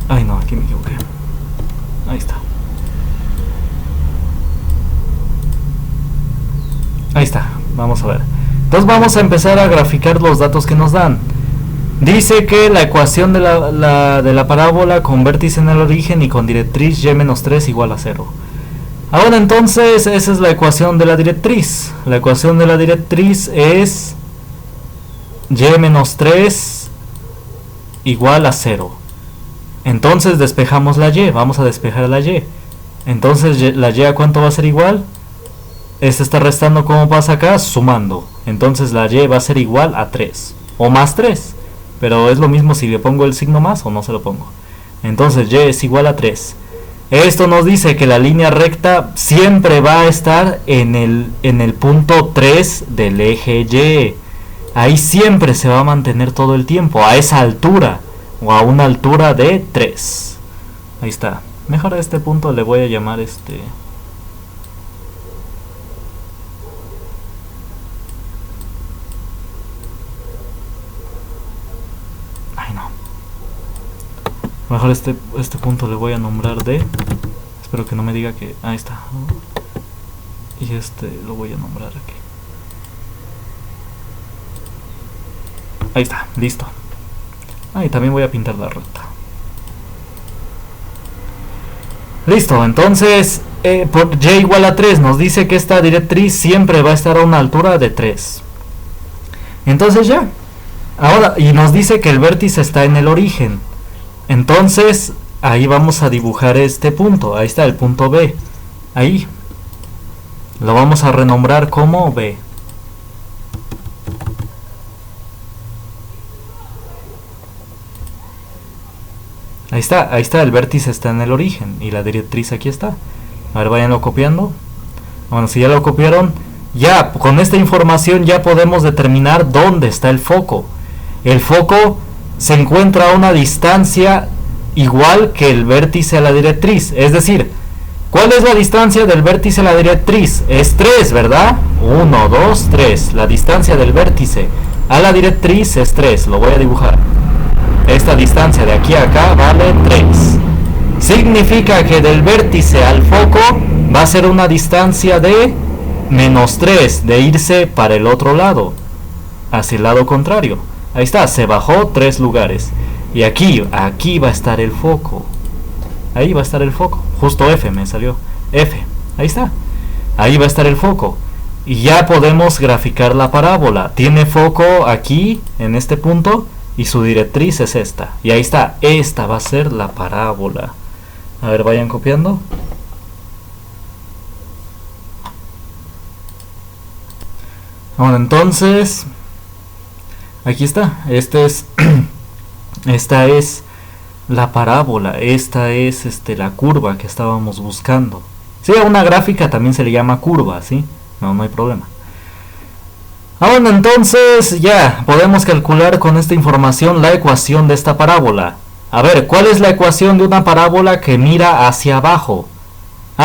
ay, no, aquí me equivoqué. Ahí está. Ahí está, vamos a ver. Entonces vamos a empezar a graficar los datos que nos dan. Dice que la ecuación de la parábola con vértice en el origen y con directriz y menos 3 igual a 0. Ahora entonces esa es la ecuación de la directriz. La ecuación de la directriz es y menos 3 igual a 0. Entonces despejamos la y, vamos a despejar la y. Entonces la y, ¿a cuánto va a ser igual? Este está restando, como pasa acá, sumando. Entonces la y va a ser igual a 3 o más 3. Pero es lo mismo si le pongo el signo más o no se lo pongo. Entonces y es igual a 3. Esto nos dice que la línea recta siempre va a estar en el punto 3 del eje Y. Ahí siempre se va a mantener todo el tiempo, a esa altura, o a una altura de 3. Ahí está. Mejor a este punto le voy a llamar Mejor este punto le voy a nombrar D. Espero que no me diga que... Ahí está. Y este lo voy a nombrar aquí. Ahí está, listo. Y también voy a pintar la recta. Listo, entonces por y igual a 3 nos dice que esta directriz siempre va a estar a una altura de 3. Entonces ya. Ahora, y nos dice que el vértice está en el origen. Entonces, ahí vamos a dibujar este punto. Ahí está el punto B. Ahí. Lo vamos a renombrar como B. Ahí está, el vértice está en el origen y la directriz aquí está. A ver, váyanlo copiando. Bueno, si ya lo copiaron, ya con esta información ya podemos determinar dónde está el foco. El foco se encuentra a una distancia igual que el vértice a la directriz. Es decir, ¿cuál es la distancia del vértice a la directriz? Es 3, ¿verdad? 1, 2, 3. La distancia del vértice a la directriz es 3. Lo voy a dibujar. Esta distancia de aquí a acá vale 3. Significa que del vértice al foco va a ser una distancia de menos 3, de irse para el otro lado, hacia el lado contrario. Ahí está, se bajó 3 lugares. Y aquí va a estar el foco. Ahí va a estar el foco. Justo F me salió. F, ahí está. Ahí va a estar el foco. Y ya podemos graficar la parábola. Tiene foco aquí, en este punto, y su directriz es esta. Y ahí está, esta va a ser la parábola. A ver, vayan copiando. Bueno, entonces, aquí está. Esta es la parábola. Esta es la curva que estábamos buscando. Sí, a una gráfica también se le llama curva, ¿sí? No hay problema. Bueno, entonces ya podemos calcular con esta información la ecuación de esta parábola. A ver, ¿cuál es la ecuación de una parábola que mira hacia abajo?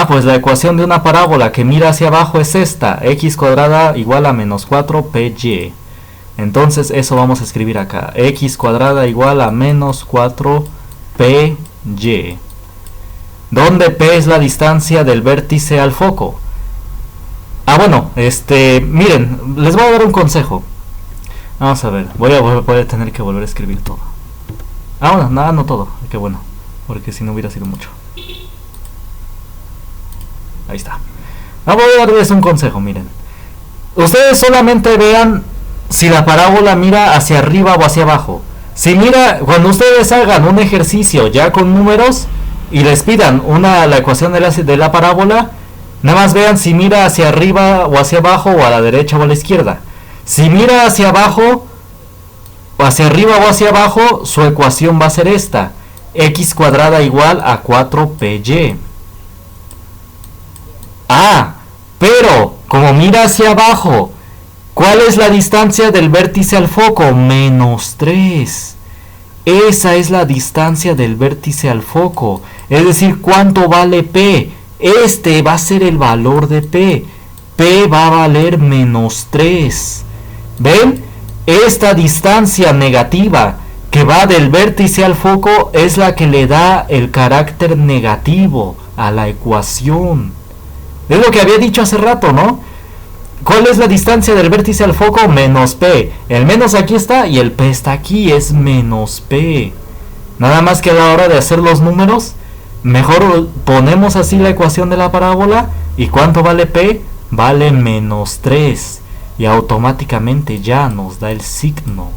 Pues la ecuación de una parábola que mira hacia abajo es esta: x cuadrada igual a menos 4py. Entonces eso vamos a escribir acá: x cuadrada igual a menos 4py. ¿Dónde p es la distancia del vértice al foco? Bueno, miren, les voy a dar un consejo. Vamos a ver, voy a tener que volver a escribir todo. Bueno, nada, no todo, qué bueno, porque si no hubiera sido mucho. Ahí está. Voy a darles un consejo, miren. Ustedes solamente vean si la parábola mira hacia arriba o hacia abajo. Si mira, cuando ustedes hagan un ejercicio ya con números y les pidan la ecuación de la parábola, nada más vean si mira hacia arriba o hacia abajo, o a la derecha o a la izquierda. Si mira hacia abajo, o hacia arriba o hacia abajo, su ecuación va a ser esta: x cuadrada igual a 4py. Pero como mira hacia abajo, ¿cuál es la distancia del vértice al foco? Menos 3. Esa es la distancia del vértice al foco. Es decir, ¿cuánto vale p? Este va a ser el valor de p. P va a valer menos 3. ¿Ven? Esta distancia negativa que va del vértice al foco es la que le da el carácter negativo a la ecuación. Es lo que había dicho hace rato, ¿no? ¿Cuál es la distancia del vértice al foco? Menos p. El menos aquí está y el p está aquí, es menos p. Nada más que a la hora de hacer los números, mejor ponemos así la ecuación de la parábola. ¿Y cuánto vale p? Vale menos 3. Y automáticamente ya nos da el signo.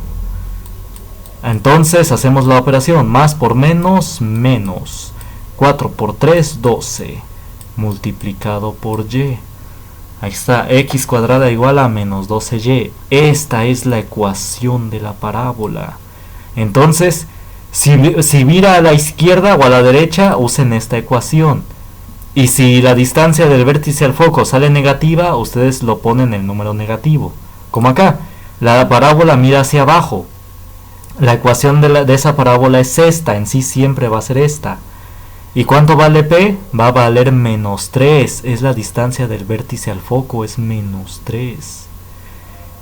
Entonces hacemos la operación: más por menos, menos. 4 por 3, 12. Multiplicado por y. Ahí está, x cuadrada igual a menos 12y. Esta es la ecuación de la parábola. Entonces, si mira a la izquierda o a la derecha, usen esta ecuación. Y si la distancia del vértice al foco sale negativa, ustedes lo ponen el número negativo. Como acá, la parábola mira hacia abajo. La ecuación de esa parábola es esta, en sí siempre va a ser esta. ¿Y cuánto vale p? Va a valer menos 3. Es la distancia del vértice al foco, es menos 3.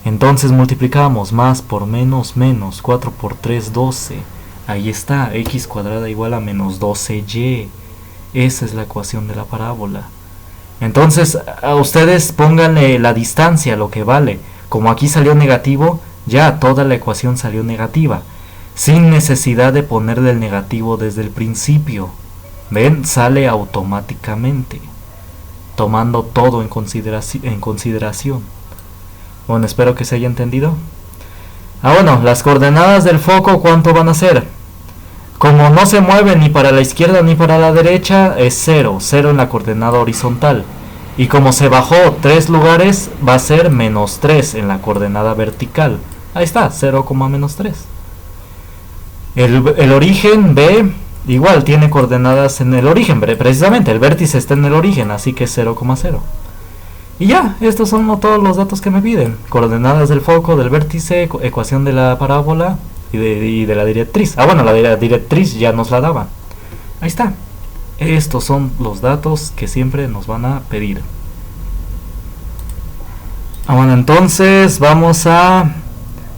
Entonces multiplicamos: más por menos, menos. 4 por 3, 12. Ahí está, x cuadrada igual a menos 12y. Esa es la ecuación de la parábola. Entonces, a ustedes pónganle la distancia, lo que vale. Como aquí salió negativo, ya toda la ecuación salió negativa, sin necesidad de ponerle el negativo desde el principio. ¿Ven? Sale automáticamente, tomando todo en consideración. Bueno, espero que se haya entendido. Bueno, las coordenadas del foco, ¿cuánto van a ser? Como no se mueve ni para la izquierda ni para la derecha, es 0 en la coordenada horizontal. Y como se bajó 3 lugares, va a ser menos 3 en la coordenada vertical. Ahí está, 0, menos 3. El origen B, igual tiene coordenadas en el origen, precisamente el vértice está en el origen, así que es 0,0. Y ya, estos son todos los datos que me piden. Coordenadas del foco, del vértice, ecuación de la parábola y de la directriz. Bueno, la directriz ya nos la daban. Ahí está. Estos son los datos que siempre nos van a pedir. Bueno, entonces vamos a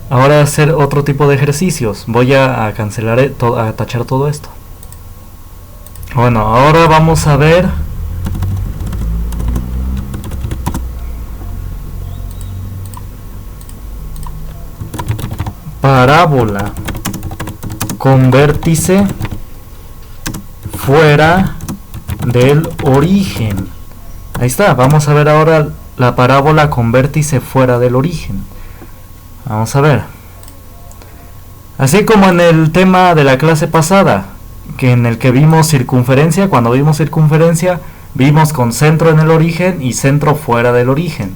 ahora hacer otro tipo de ejercicios. Voy a cancelar, a tachar todo esto. Bueno, ahora vamos a ver parábola con vértice fuera del origen. Ahí está, vamos a ver ahora la parábola con vértice fuera del origen. Vamos a ver. Así como en el tema de la clase pasada, que en el que vimos circunferencia, cuando vimos circunferencia, vimos con centro en el origen y centro fuera del origen.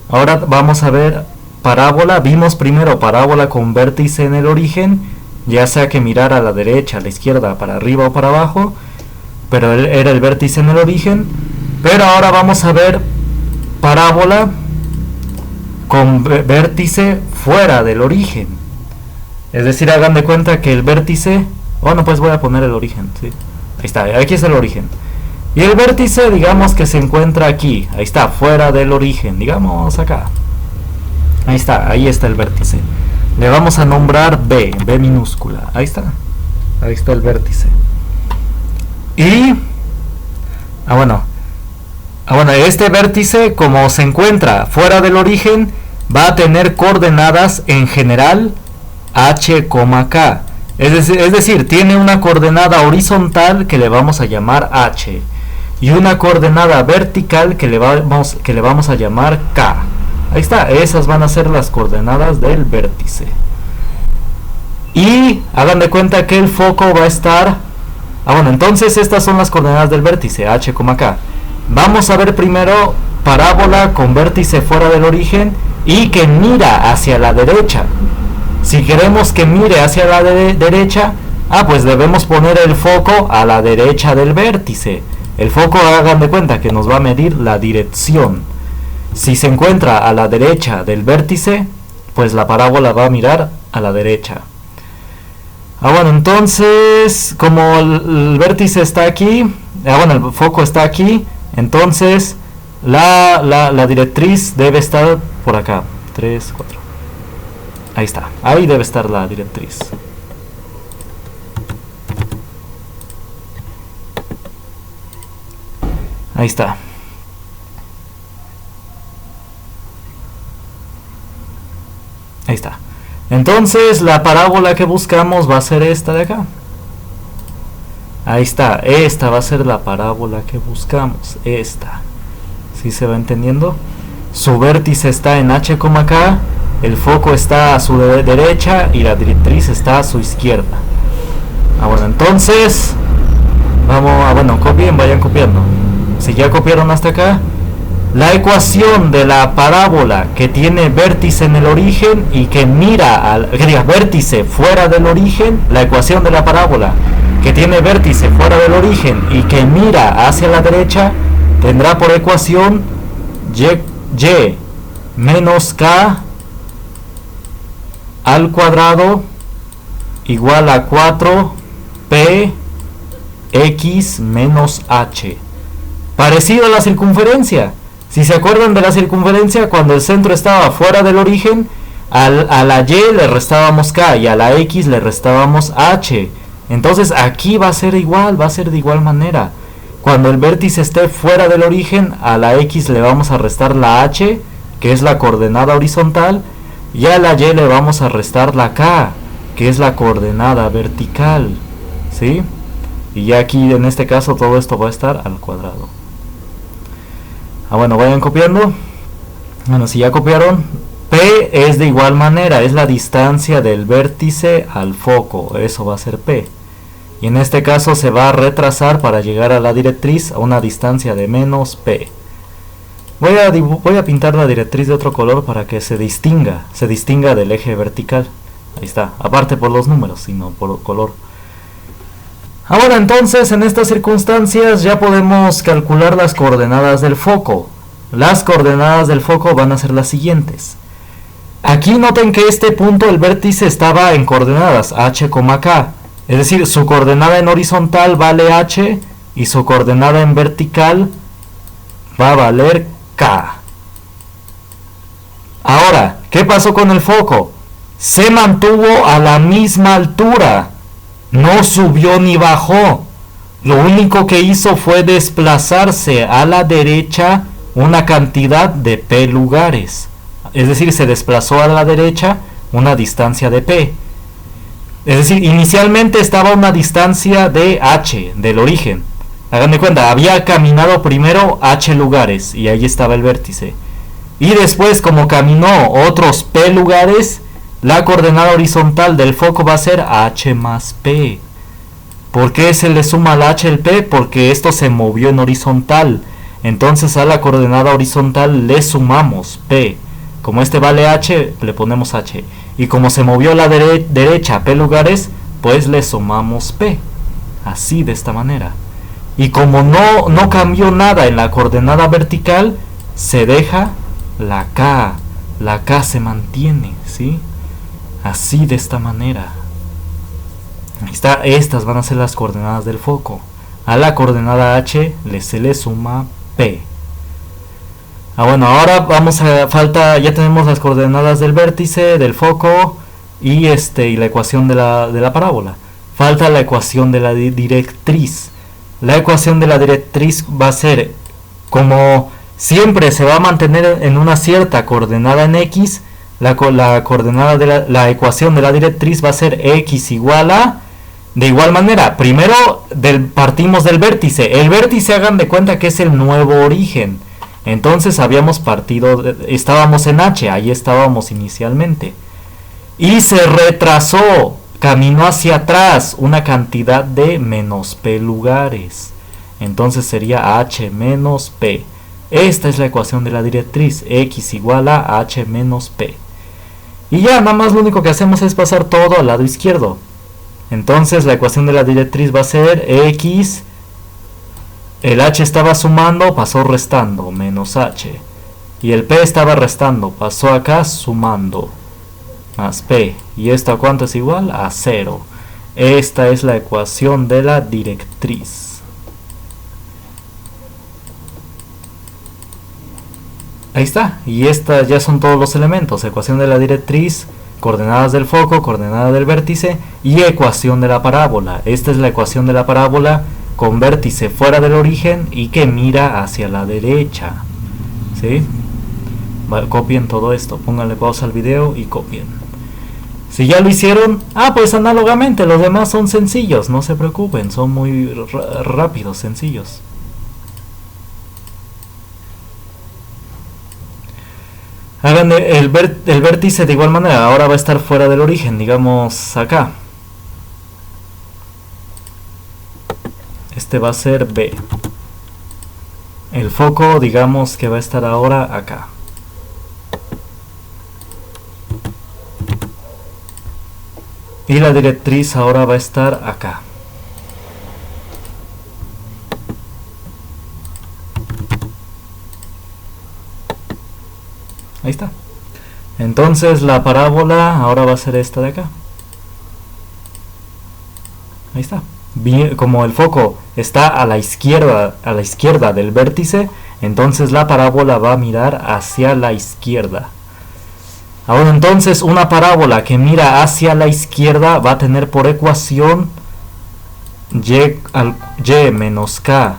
Ahora vamos a ver parábola. Vimos primero parábola con vértice en el origen, ya sea que mirar a la derecha, a la izquierda, para arriba o para abajo, pero era el vértice en el origen. Pero ahora vamos a ver parábola con vértice fuera del origen. Es decir, hagan de cuenta que el vértice, bueno, pues voy a poner el origen, ¿sí? Ahí está, aquí es el origen. Y el vértice, digamos que se encuentra aquí, ahí está, fuera del origen, digamos acá. Ahí está el vértice. Le vamos a nombrar B minúscula. Ahí está el vértice. Y bueno, este vértice, como se encuentra fuera del origen, va a tener coordenadas en general h, k. Es decir, tiene una coordenada horizontal que le vamos a llamar h y una coordenada vertical que le vamos a llamar k. Ahí está, esas van a ser las coordenadas del vértice. Y hagan de cuenta que el foco va a estar... entonces estas son las coordenadas del vértice, h, k. Vamos a ver primero parábola con vértice fuera del origen y que mira hacia la derecha. Si queremos que mire hacia la derecha, pues debemos poner el foco a la derecha del vértice. El foco, hagan de cuenta que nos va a medir la dirección. Si se encuentra a la derecha del vértice, pues la parábola va a mirar a la derecha. Entonces, como el vértice está aquí, el foco está aquí, entonces la directriz debe estar por acá. 3, 4. Ahí está, ahí debe estar la directriz. Ahí está. Ahí está. Entonces la parábola que buscamos va a ser esta de acá. Ahí está, esta va a ser la parábola que buscamos. Esta. ¿Sí se va entendiendo? Su vértice está en h, k, el foco está a su derecha y la directriz está a su izquierda. Entonces copien, vayan copiando. Si ya copiaron hasta acá, la ecuación de la parábola que tiene vértice en el origen y que mira vértice fuera del origen, la ecuación de la parábola que tiene vértice fuera del origen y que mira hacia la derecha, tendrá por ecuación y menos k al cuadrado igual a 4p x menos h. Parecido a la circunferencia. Si se acuerdan de la circunferencia, cuando el centro estaba fuera del origen, A la y le restábamos k y a la x le restábamos h. Entonces aquí va a ser igual, va a ser de igual manera. Cuando el vértice esté fuera del origen, a la x le vamos a restar la h, que es la coordenada horizontal, y a la y le vamos a restar la k, que es la coordenada vertical, ¿sí? Y ya aquí en este caso todo esto va a estar al cuadrado. Bueno, vayan copiando. Bueno, si ya copiaron, P es de igual manera, es la distancia del vértice al foco, eso va a ser P. Y en este caso se va a retrasar para llegar a la directriz a una distancia de menos P. Voy a pintar la directriz de otro color para que se distinga del eje vertical. Ahí está, aparte por los números, sino por color. Ahora entonces, en estas circunstancias ya podemos calcular las coordenadas del foco. Las coordenadas del foco van a ser las siguientes. Aquí noten que este punto, el vértice, estaba en coordenadas h, k. Es decir, su coordenada en horizontal vale h y su coordenada en vertical va a valer k. Ahora, ¿qué pasó con el foco? Se mantuvo a la misma altura. No subió ni bajó. Lo único que hizo fue desplazarse a la derecha una cantidad de p lugares. Es decir, se desplazó a la derecha una distancia de p. Es decir, inicialmente estaba a una distancia de h, del origen. Hagan de cuenta, había caminado primero h lugares y ahí estaba el vértice. Y después, como caminó otros p lugares, la coordenada horizontal del foco va a ser h más p. ¿Por qué se le suma al h el p? Porque esto se movió en horizontal. Entonces a la coordenada horizontal le sumamos p. Como este vale h, le ponemos h. Y como se movió a la derecha p lugares, pues le sumamos p. Así, de esta manera. Y como no cambió nada en la coordenada vertical, se deja la k. La k se mantiene, ¿sí? Así, de esta manera. Ahí está, estas van a ser las coordenadas del foco. A la coordenada h se le suma p. Bueno, ahora ya tenemos las coordenadas del vértice, del foco y la ecuación de la parábola. Falta la ecuación de la directriz. La ecuación de la directriz va a ser, como siempre se va a mantener en una cierta coordenada en x, la coordenada de la ecuación de la directriz va a ser x igual a, de igual manera, primero partimos del vértice. El vértice, hagan de cuenta que es el nuevo origen. Entonces estábamos en h, ahí estábamos inicialmente. Y se retrasó, caminó hacia atrás una cantidad de menos p lugares. Entonces sería h menos p. Esta es la ecuación de la directriz, x igual a h menos p. Y ya, nada más lo único que hacemos es pasar todo al lado izquierdo. Entonces la ecuación de la directriz va a ser x, el h estaba sumando, pasó restando, menos h. Y el p estaba restando, pasó acá sumando, más p. ¿Y esto a cuánto es igual? A 0. Esta es la ecuación de la directriz. Ahí está. Y estas ya son todos los elementos. Ecuación de la directriz, coordenadas del foco, coordenada del vértice y ecuación de la parábola. Esta es la ecuación de la parábola con vértice fuera del origen y que mira hacia la derecha. ¿Sí? Copien todo esto, pónganle pausa al video y copien. Si ya lo hicieron, pues análogamente los demás son sencillos, no se preocupen, son muy rápidos, sencillos. Hagan el vértice de igual manera, ahora va a estar fuera del origen, digamos acá. Este va a ser B. El foco, digamos que va a estar ahora acá. Y la directriz ahora va a estar acá. Ahí está. Entonces la parábola ahora va a ser esta de acá. Ahí está. Bien, como el foco está a la izquierda del vértice, entonces la parábola va a mirar hacia la izquierda. Ahora entonces una parábola que mira hacia la izquierda va a tener por ecuación y menos k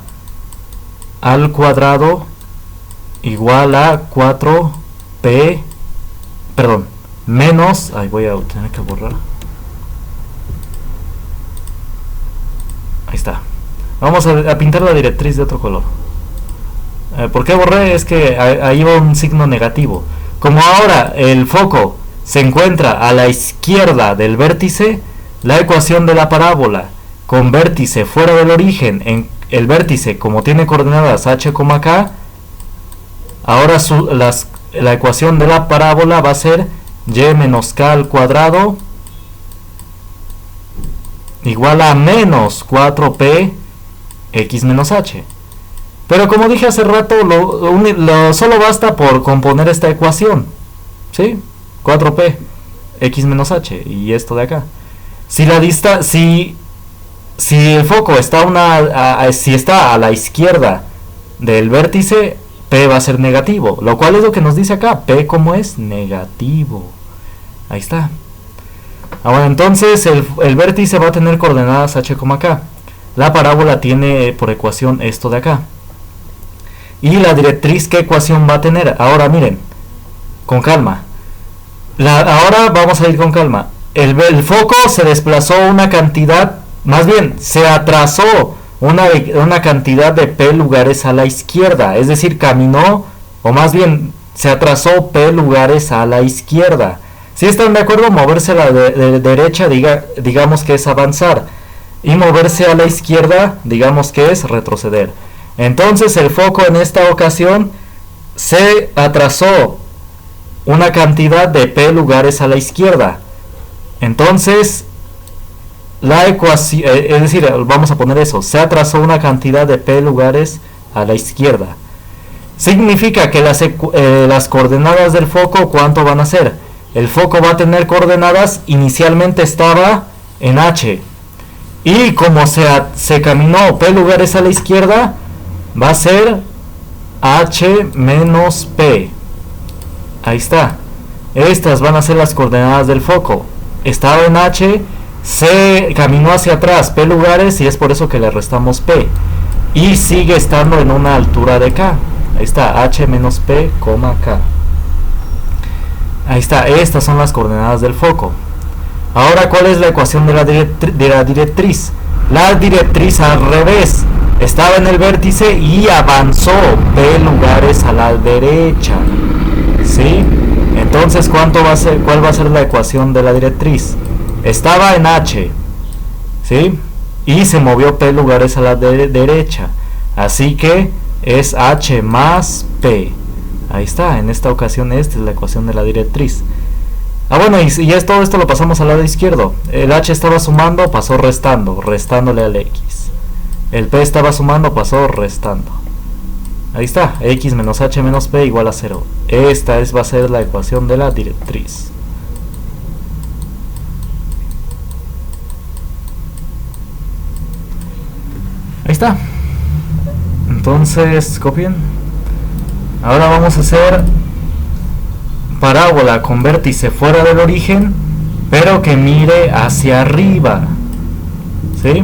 al cuadrado igual a 4p, perdón, menos, ahí voy a tener que borrar, ahí está. Vamos a pintar la directriz de otro color. ¿Por qué borré? Es que ahí va un signo negativo. Como ahora el foco se encuentra a la izquierda del vértice, la ecuación de la parábola con vértice fuera del origen, en el vértice como tiene coordenadas h, k, ahora la ecuación de la parábola va a ser y menos k al cuadrado igual a menos 4p x menos h. Pero como dije hace rato, solo basta por componer esta ecuación, ¿sí? 4p x menos h y esto de acá. Si el foco está si está a la izquierda del vértice, p va a ser negativo, lo cual es lo que nos dice acá, p como es negativo. Ahí está. Ahora entonces el vértice va a tener coordenadas h, k. La parábola tiene por ecuación esto de acá. Y la directriz, ¿qué ecuación va a tener? Ahora miren, con calma. Ahora vamos a ir con calma. El foco se desplazó una cantidad, más bien, se atrasó una cantidad de p lugares a la izquierda. Es decir, caminó, o más bien, se atrasó p lugares a la izquierda. Si están de acuerdo, moverse a la derecha, digamos que es avanzar. Y moverse a la izquierda, digamos que es retroceder. Entonces el foco en esta ocasión se atrasó una cantidad de p lugares a la izquierda. Entonces la ecuación, es decir, vamos a poner eso, se atrasó una cantidad de p lugares a la izquierda. Significa que las coordenadas del foco, ¿cuánto van a ser? El foco va a tener coordenadas, inicialmente estaba en h. Y como se caminó p lugares a la izquierda, va a ser h menos p. Ahí está. Estas van a ser las coordenadas del foco. Estaba en h, se caminó hacia atrás p lugares y es por eso que le restamos p. Y sigue estando en una altura de k. Ahí está, h menos p, k. Ahí está, estas son las coordenadas del foco. Ahora, ¿cuál es la ecuación de la directriz? La directriz al revés. Estaba en el vértice y avanzó p lugares a la derecha. ¿Sí? Entonces, ¿cuál va a ser la ecuación de la directriz? Estaba en h, ¿sí? Y se movió p lugares a la derecha. Así que es h más p. Ahí está, en esta ocasión esta es la ecuación de la directriz. Bueno, y todo esto lo pasamos al lado izquierdo. El h estaba sumando, pasó restando, restándole al x. El p estaba sumando, pasó restando. Ahí está, x menos h menos p igual a 0. Esta va a ser la ecuación de la directriz. Ahí está. Entonces, copien. Ahora vamos a hacer parábola con vértice fuera del origen, pero que mire hacia arriba. ¿Sí?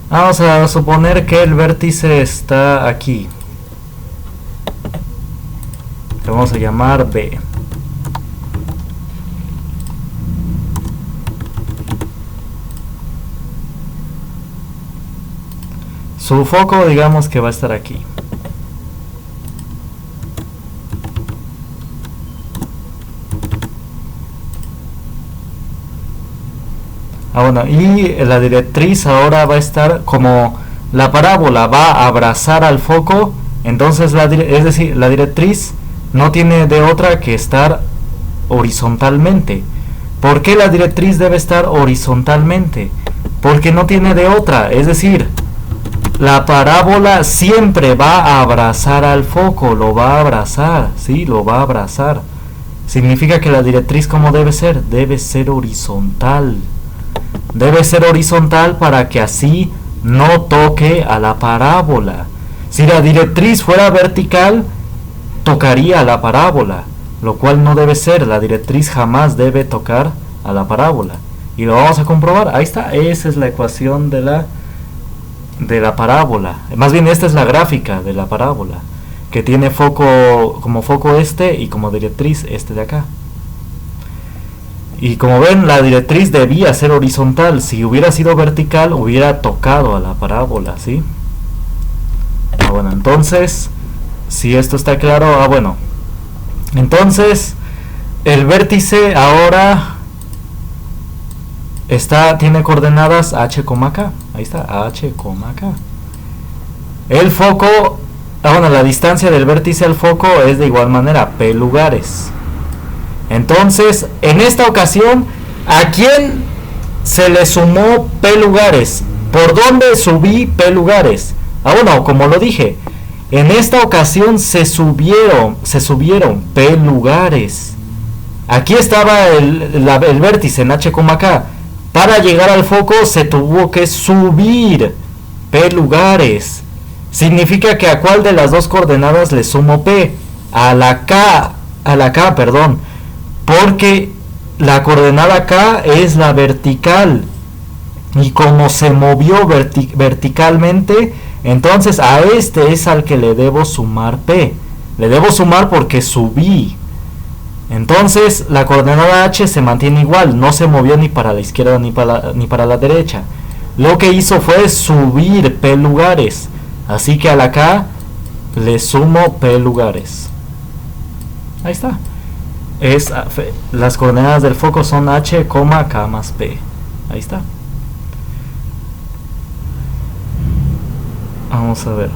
Vamos a suponer que el vértice está aquí. Le vamos a llamar B. Su foco, digamos que va a estar aquí. Bueno, y la directriz ahora va a estar como la parábola va a abrazar al foco, entonces es decir, la directriz no tiene de otra que estar horizontalmente. ¿Por qué la directriz debe estar horizontalmente? Porque no tiene de otra, es decir, la parábola siempre va a abrazar al foco, lo va a abrazar, ¿sí? Lo va a abrazar. Significa que la directriz, ¿cómo debe ser? Debe ser horizontal. Debe ser horizontal para que así no toque a la parábola. Si la directriz fuera vertical, tocaría la parábola, lo cual no debe ser. La directriz jamás debe tocar a la parábola. Y lo vamos a comprobar. Ahí está, esa es la ecuación de la parábola. Más bien, esta es la gráfica de la parábola, que tiene foco, como foco este, y como directriz este de acá. Y como ven, la directriz debía ser horizontal. Si hubiera sido vertical, hubiera tocado a la parábola, ¿sí? Bueno, entonces, si esto está claro, bueno. Entonces, el vértice ahora tiene coordenadas h, k. Ahí está, h, k. El foco, bueno, la distancia del vértice al foco es de igual manera, p lugares. Entonces, en esta ocasión, ¿a quién se le sumó p lugares? ¿Por dónde subí p lugares? Bueno, como lo dije, en esta ocasión se subieron p lugares. Aquí estaba el vértice en h, k. Para llegar al foco se tuvo que subir p lugares. Significa que a cuál de las dos coordenadas le sumo p. A la k, perdón. Porque la coordenada k es la vertical. Y como se movió verticalmente, entonces a este es al que le debo sumar p. Le debo sumar porque subí. Entonces la coordenada h se mantiene igual. No se movió ni para la izquierda ni para la derecha. Lo que hizo fue subir p lugares. Así que a la k le sumo p lugares. Ahí está. Las coordenadas del foco son h, k más p. Ahí está. Vamos a ver.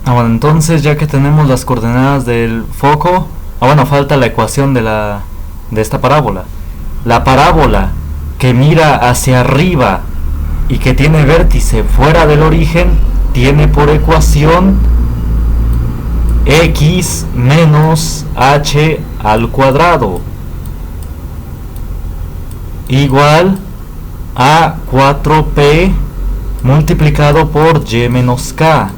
Bueno, entonces ya que tenemos las coordenadas del foco, bueno, falta la ecuación de esta parábola. La parábola que mira hacia arriba y que tiene vértice fuera del origen tiene por ecuación x menos h al cuadrado igual a 4p multiplicado por y menos k.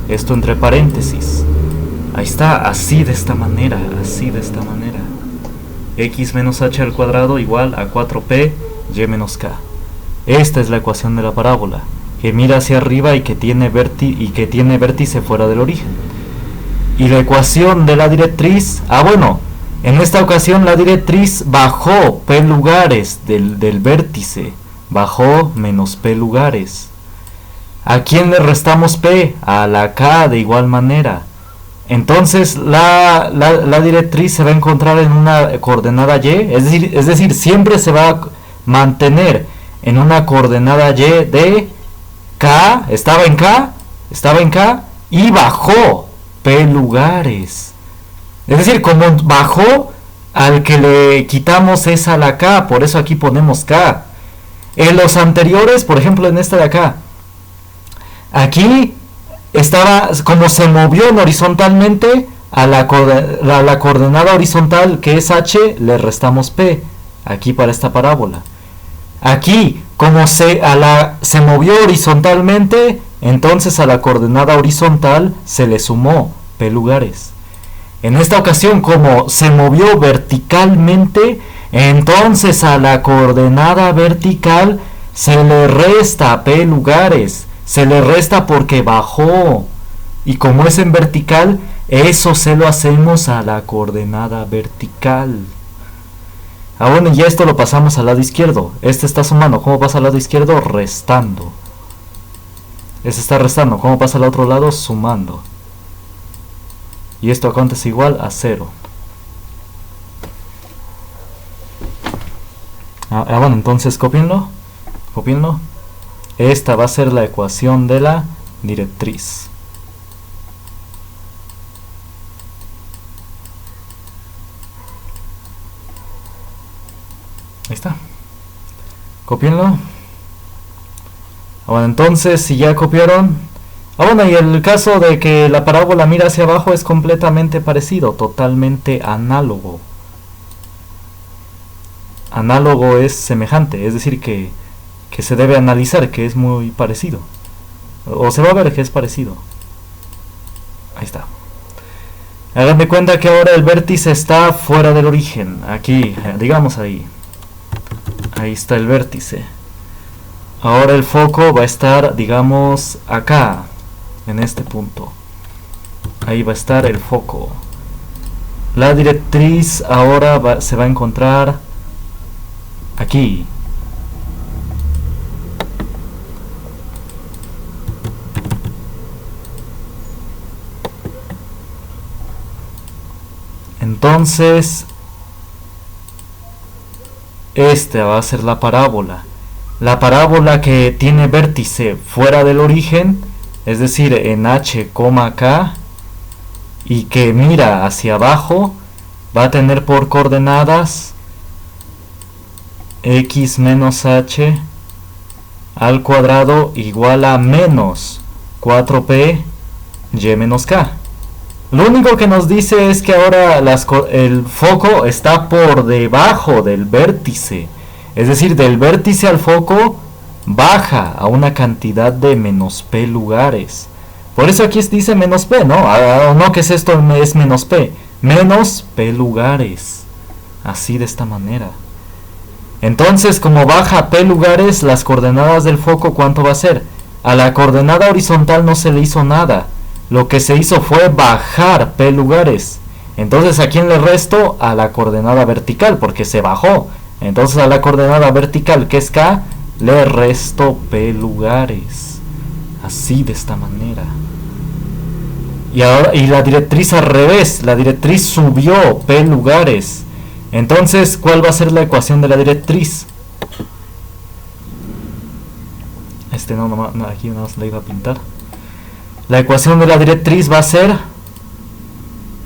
Esto entre paréntesis. Ahí está, así de esta manera. X menos h al cuadrado igual a 4p y menos k. Esta es la ecuación de la parábola, que mira hacia arriba y que tiene vértice fuera del origen. Y la ecuación de la directriz, bueno, en esta ocasión la directriz bajó p lugares del vértice, bajó menos p lugares. ¿A quién le restamos p? A la k de igual manera. Entonces la directriz se va a encontrar en una coordenada y, es decir, siempre se va a mantener en una coordenada y de k, estaba en k y bajó p lugares. Es decir, como bajó, al que le quitamos es a la k, por eso aquí ponemos k. En los anteriores, por ejemplo en esta de acá, aquí estaba, como se movió horizontalmente, a la coordenada horizontal que es h le restamos p, aquí para esta parábola. Aquí, como se movió horizontalmente, entonces a la coordenada horizontal se le sumó p lugares. En esta ocasión, como se movió verticalmente, entonces a la coordenada vertical se le resta p lugares. Se le resta porque bajó. Y como es en vertical, eso se lo hacemos a la coordenada vertical. Bueno, y esto lo pasamos al lado izquierdo. Este está sumando. ¿Cómo pasa al lado izquierdo? Restando. Este está restando. ¿Cómo pasa al otro lado? Sumando. Y esto acá es igual a 0. Bueno, entonces copienlo. Esta va a ser la ecuación de la directriz. Ahí está. Copienlo. Bueno, entonces si ya copiaron. Bueno, y el caso de que la parábola mira hacia abajo es completamente parecido, totalmente análogo. Análogo es semejante, es decir que se debe analizar, que es muy parecido. O se va a ver que es parecido. Ahí está. Hagan de cuenta que ahora el vértice está fuera del origen. Aquí, digamos ahí. Ahí está el vértice. Ahora el foco va a estar, digamos, acá. En este punto. Ahí va a estar el foco. La directriz ahora se va a encontrar aquí. Entonces, esta va a ser la parábola. La parábola que tiene vértice fuera del origen, es decir, en H, K, y que mira hacia abajo, va a tener por coordenadas x menos h al cuadrado igual a menos 4p y menos k. Lo único que nos dice es que ahora el foco está por debajo del vértice. Es decir, del vértice al foco baja a una cantidad de menos p lugares. Por eso aquí dice menos p, ¿no? No, ¿qué es esto? Es menos p. Menos p lugares. Así de esta manera. Entonces, como baja p lugares, las coordenadas del foco, ¿cuánto va a ser? A la coordenada horizontal no se le hizo nada. Lo que se hizo fue bajar p lugares. Entonces, ¿a quién le resto? A la coordenada vertical, porque se bajó. Entonces, a la coordenada vertical, que es k, le resto p lugares. Así de esta manera. Y la directriz al revés. La directriz subió p lugares. Entonces, ¿cuál va a ser la ecuación de la directriz? Aquí nada más la iba a pintar. La ecuación de la directriz va a ser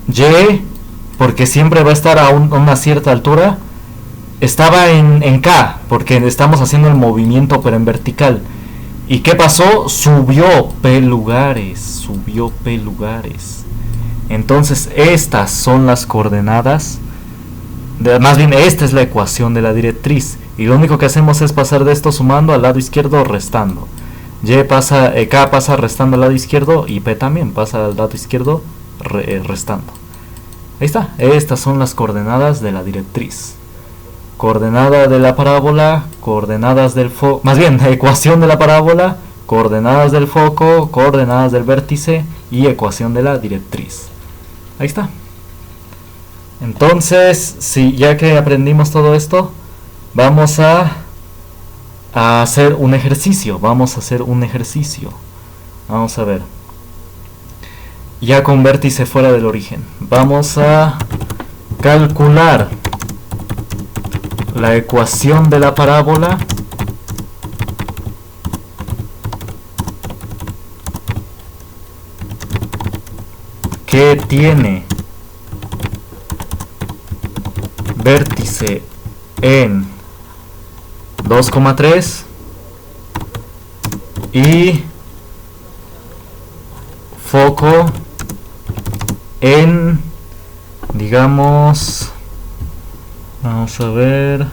y, porque siempre va a estar a una cierta altura. Estaba en K, porque estamos haciendo el movimiento pero en vertical. ¿Y qué pasó? Subió p lugares. Subió p lugares. Entonces estas son las coordenadas. Más bien esta es la ecuación de la directriz. Y lo único que hacemos es pasar de esto sumando al lado izquierdo restando. K pasa restando al lado izquierdo y P también pasa al lado izquierdo restando. Ahí está. Estas son las coordenadas de la directriz. Coordenada de la parábola, coordenadas del foco, más bien, ecuación de la parábola, coordenadas del foco, coordenadas del vértice y ecuación de la directriz. Ahí está. Entonces, ya que aprendimos todo esto, vamos a hacer un ejercicio. Vamos a ver. Ya con vértice fuera del origen. Vamos a calcular la ecuación de la parábola que tiene vértice en 2,3 y foco en, digamos, vamos a ver,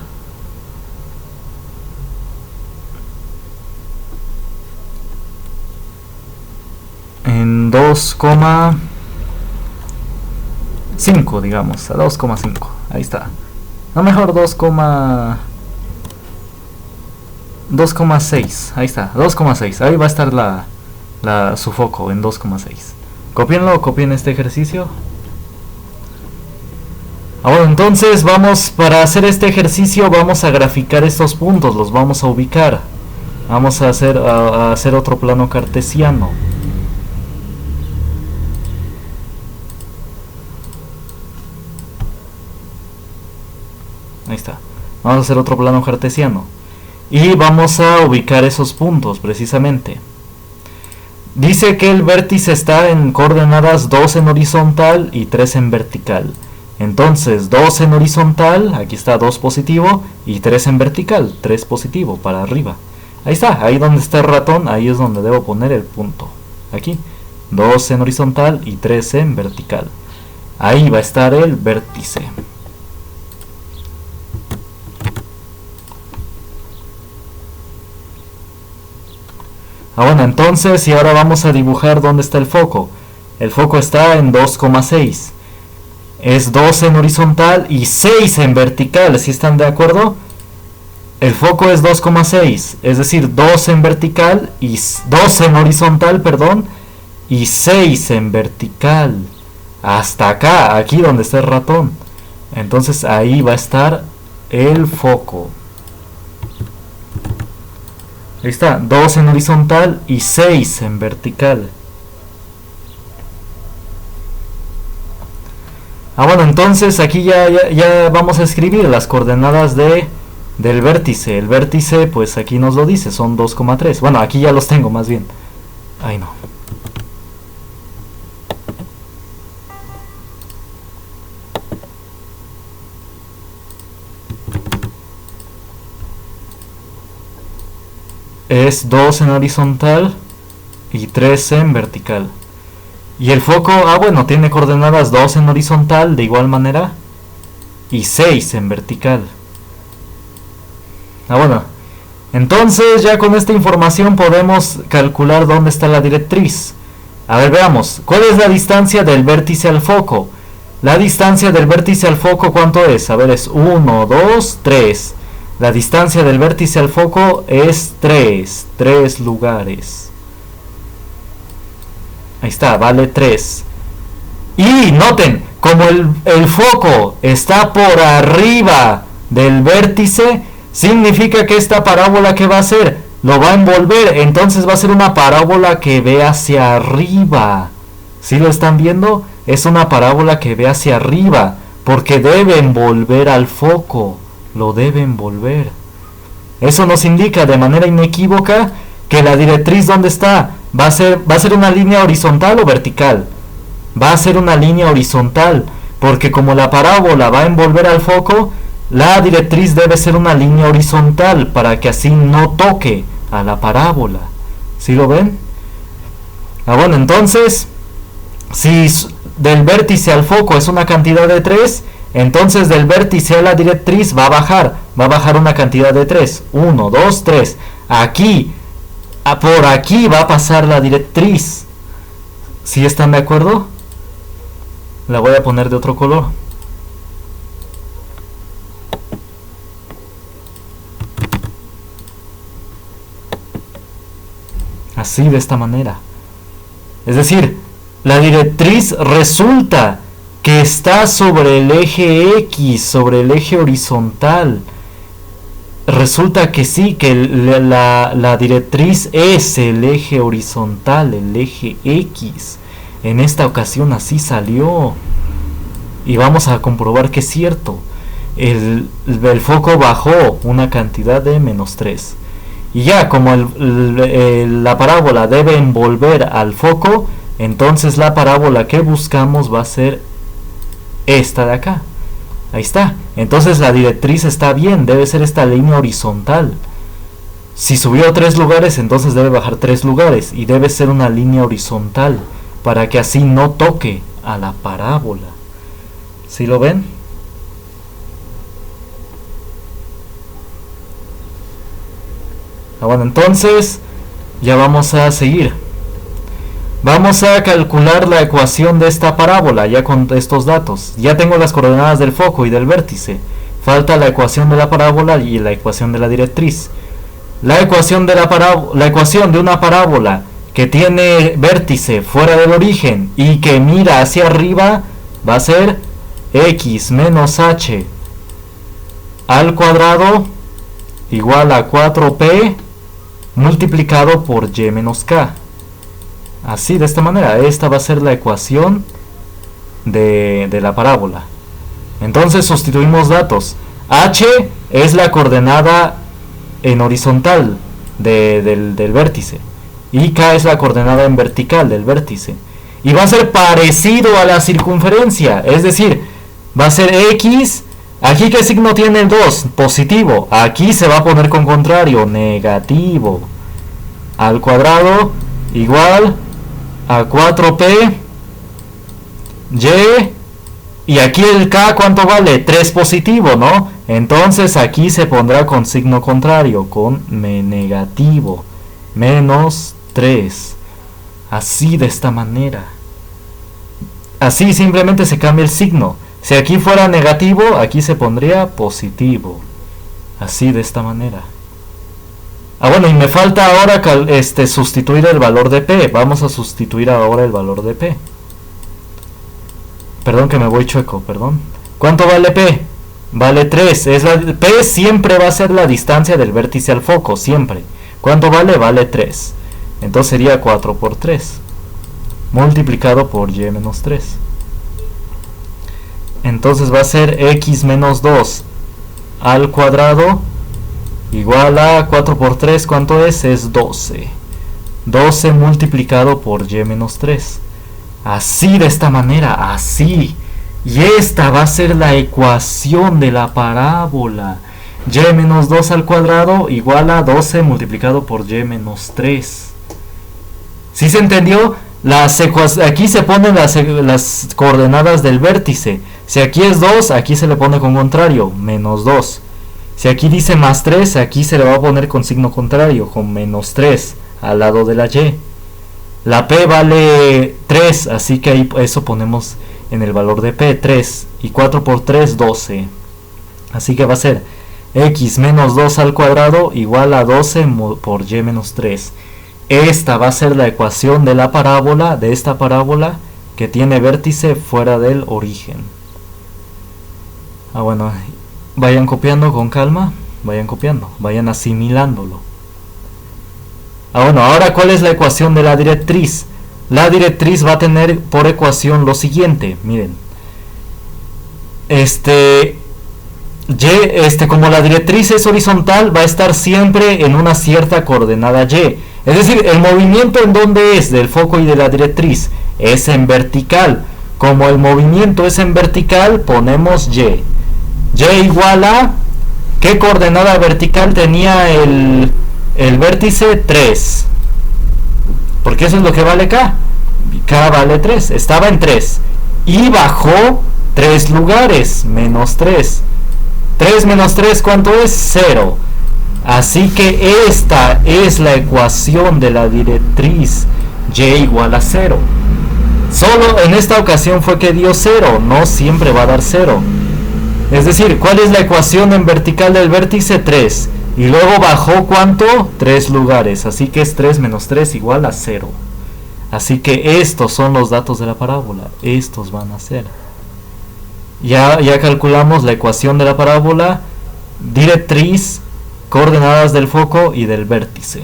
en 2,5, digamos, a 2,5, ahí está. No, mejor 2,6, ahí está, 2,6, ahí va a estar su foco en 2,6. Copien este ejercicio. Ahora entonces para hacer este ejercicio vamos a graficar estos puntos, los vamos a ubicar. Vamos a hacer otro plano cartesiano. Ahí está. Vamos a hacer otro plano cartesiano. Y vamos a ubicar esos puntos precisamente. Dice que el vértice está en coordenadas 2 en horizontal y 3 en vertical. Entonces 2 en horizontal, aquí está 2 positivo, y 3 en vertical, 3 positivo, para arriba. Ahí está, ahí donde está el ratón, ahí es donde debo poner el punto. Aquí, 2 en horizontal y 3 en vertical. Ahí va a estar el vértice. Bueno, entonces, y ahora vamos a dibujar dónde está el foco. El foco está en 2,6. es 2 en horizontal y 6 en vertical. ¿Sí están de acuerdo? El foco es 2,6, es decir, 2 en vertical y 2 en horizontal, perdón, y 6 en vertical. Hasta acá, aquí donde está el ratón. Entonces ahí va a estar el foco. Ahí está, 2 en horizontal y 6 en vertical. Bueno, entonces aquí ya vamos a escribir las coordenadas del vértice. El vértice, pues aquí nos lo dice, son 2,3. Bueno, aquí ya los tengo más bien. Ay, no. Es 2 en horizontal y 3 en vertical. Y el foco, bueno, tiene coordenadas 2 en horizontal de igual manera y 6 en vertical. Bueno, entonces ya con esta información podemos calcular dónde está la directriz. A ver, veamos, ¿cuál es la distancia del vértice al foco? La distancia del vértice al foco, ¿cuánto es? A ver, es 1, 2, 3. La distancia del vértice al foco es 3 lugares. Ahí está, vale 3. Y noten, como el foco está por arriba del vértice, significa que esta parábola, ¿qué va a hacer? Lo va a envolver, entonces va a ser una parábola que ve hacia arriba. ¿Sí lo están viendo? Es una parábola que ve hacia arriba, porque debe envolver al foco. Lo debe envolver. Eso nos indica de manera inequívoca que la directriz, ¿dónde está? ¿Va a ser una línea horizontal o vertical? Va a ser una línea horizontal, porque como la parábola va a envolver al foco, la directriz debe ser una línea horizontal para que así no toque a la parábola. ¿Sí lo ven? Bueno, entonces, si del vértice al foco es una cantidad de 3, entonces del vértice a la directriz va a bajar una cantidad de 3. 1, 2, 3. Aquí, por aquí va a pasar la directriz. ¿Sí están de acuerdo? La voy a poner de otro color. Así, de esta manera. Es decir, la directriz resulta que está sobre el eje X, sobre el eje horizontal. Resulta que sí, que la directriz es el eje horizontal, el eje X. En esta ocasión así salió. Y vamos a comprobar que es cierto. El foco bajó una cantidad de -3. Y ya, como la parábola debe envolver al foco, entonces la parábola que buscamos va a ser esta de acá. Ahí está. Entonces la directriz está bien, debe ser esta línea horizontal. Si subió 3 lugares, entonces debe bajar 3 lugares. Y debe ser una línea horizontal, para que así no toque a la parábola. ¿Sí lo ven? Bueno, entonces ya vamos a seguir. Vamos a calcular la ecuación de esta parábola ya con estos datos. Ya tengo las coordenadas del foco y del vértice. Falta la ecuación de la parábola y la ecuación de la directriz. La ecuación de una parábola que tiene vértice fuera del origen y que mira hacia arriba va a ser x menos h al cuadrado igual a 4p multiplicado por y menos k. Así, de esta manera, esta va a ser la ecuación de la parábola. Entonces sustituimos datos. H es la coordenada en horizontal del vértice y K es la coordenada en vertical del vértice. Y va a ser parecido a la circunferencia, es decir, va a ser X. Aquí, ¿qué signo tiene el 2? Positivo. Aquí se va a poner con contrario, negativo. Al cuadrado igual a 4p y aquí el k, ¿cuánto vale? 3 positivo, ¿no? Entonces aquí se pondrá con signo contrario, con negativo, menos 3. Así, de esta manera. Así simplemente se cambia el signo. Si aquí fuera negativo, aquí se pondría positivo. Así, de esta manera. Bueno, y me falta ahora sustituir el valor de P. Vamos a sustituir ahora el valor de P. Perdón que me voy chueco, perdón. ¿Cuánto vale P? Vale 3. P siempre va a ser la distancia del vértice al foco, siempre. ¿Cuánto vale? Vale 3. Entonces sería 4 por 3. Multiplicado por y menos 3. Entonces va a ser x menos 2 al cuadrado igual a 4 por 3. ¿Cuánto es? Es 12. 12 multiplicado por y menos 3. Así, de esta manera, así. Y esta va a ser la ecuación de la parábola. Y menos 2 al cuadrado igual a 12 multiplicado por y menos 3. ¿Sí se entendió? Aquí se ponen las coordenadas del vértice. Si aquí es 2, aquí se le pone con contrario, menos 2. Si aquí dice más 3, aquí se le va a poner con signo contrario, con menos 3, al lado de la y. La P vale 3, así que ahí eso ponemos en el valor de P, 3. Y 4 por 3, 12. Así que va a ser x menos 2 al cuadrado igual a 12 por y menos 3. Esta va a ser la ecuación de la parábola, de esta parábola que tiene vértice fuera del origen. Bueno, vayan copiando con calma, vayan copiando, vayan asimilándolo. Bueno, ahora ¿cuál es la ecuación de la directriz? La directriz va a tener por ecuación lo siguiente, miren. Como la directriz es horizontal, va a estar siempre en una cierta coordenada y. Es decir, el movimiento en donde es del foco y de la directriz es en vertical. Como el movimiento es en vertical, ponemos y. Y igual a, ¿qué coordenada vertical tenía el vértice? 3. Porque eso es lo que vale K. K vale 3. Estaba en 3. Y bajó 3 lugares. Menos 3. 3 menos 3, ¿cuánto es? 0. Así que esta es la ecuación de la directriz. Y igual a 0. Solo en esta ocasión fue que dio 0. No siempre va a dar 0. Es decir, ¿cuál es la ecuación en vertical del vértice? 3. Y luego bajó, ¿cuánto? 3 lugares. Así que es 3 menos 3 igual a 0. Así que estos son los datos de la parábola. Estos van a ser. Ya calculamos la ecuación de la parábola, directriz, coordenadas del foco y del vértice.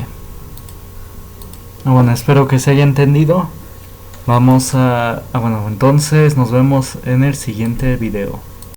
Bueno, espero que se haya entendido. Vamos a... bueno, entonces nos vemos en el siguiente video.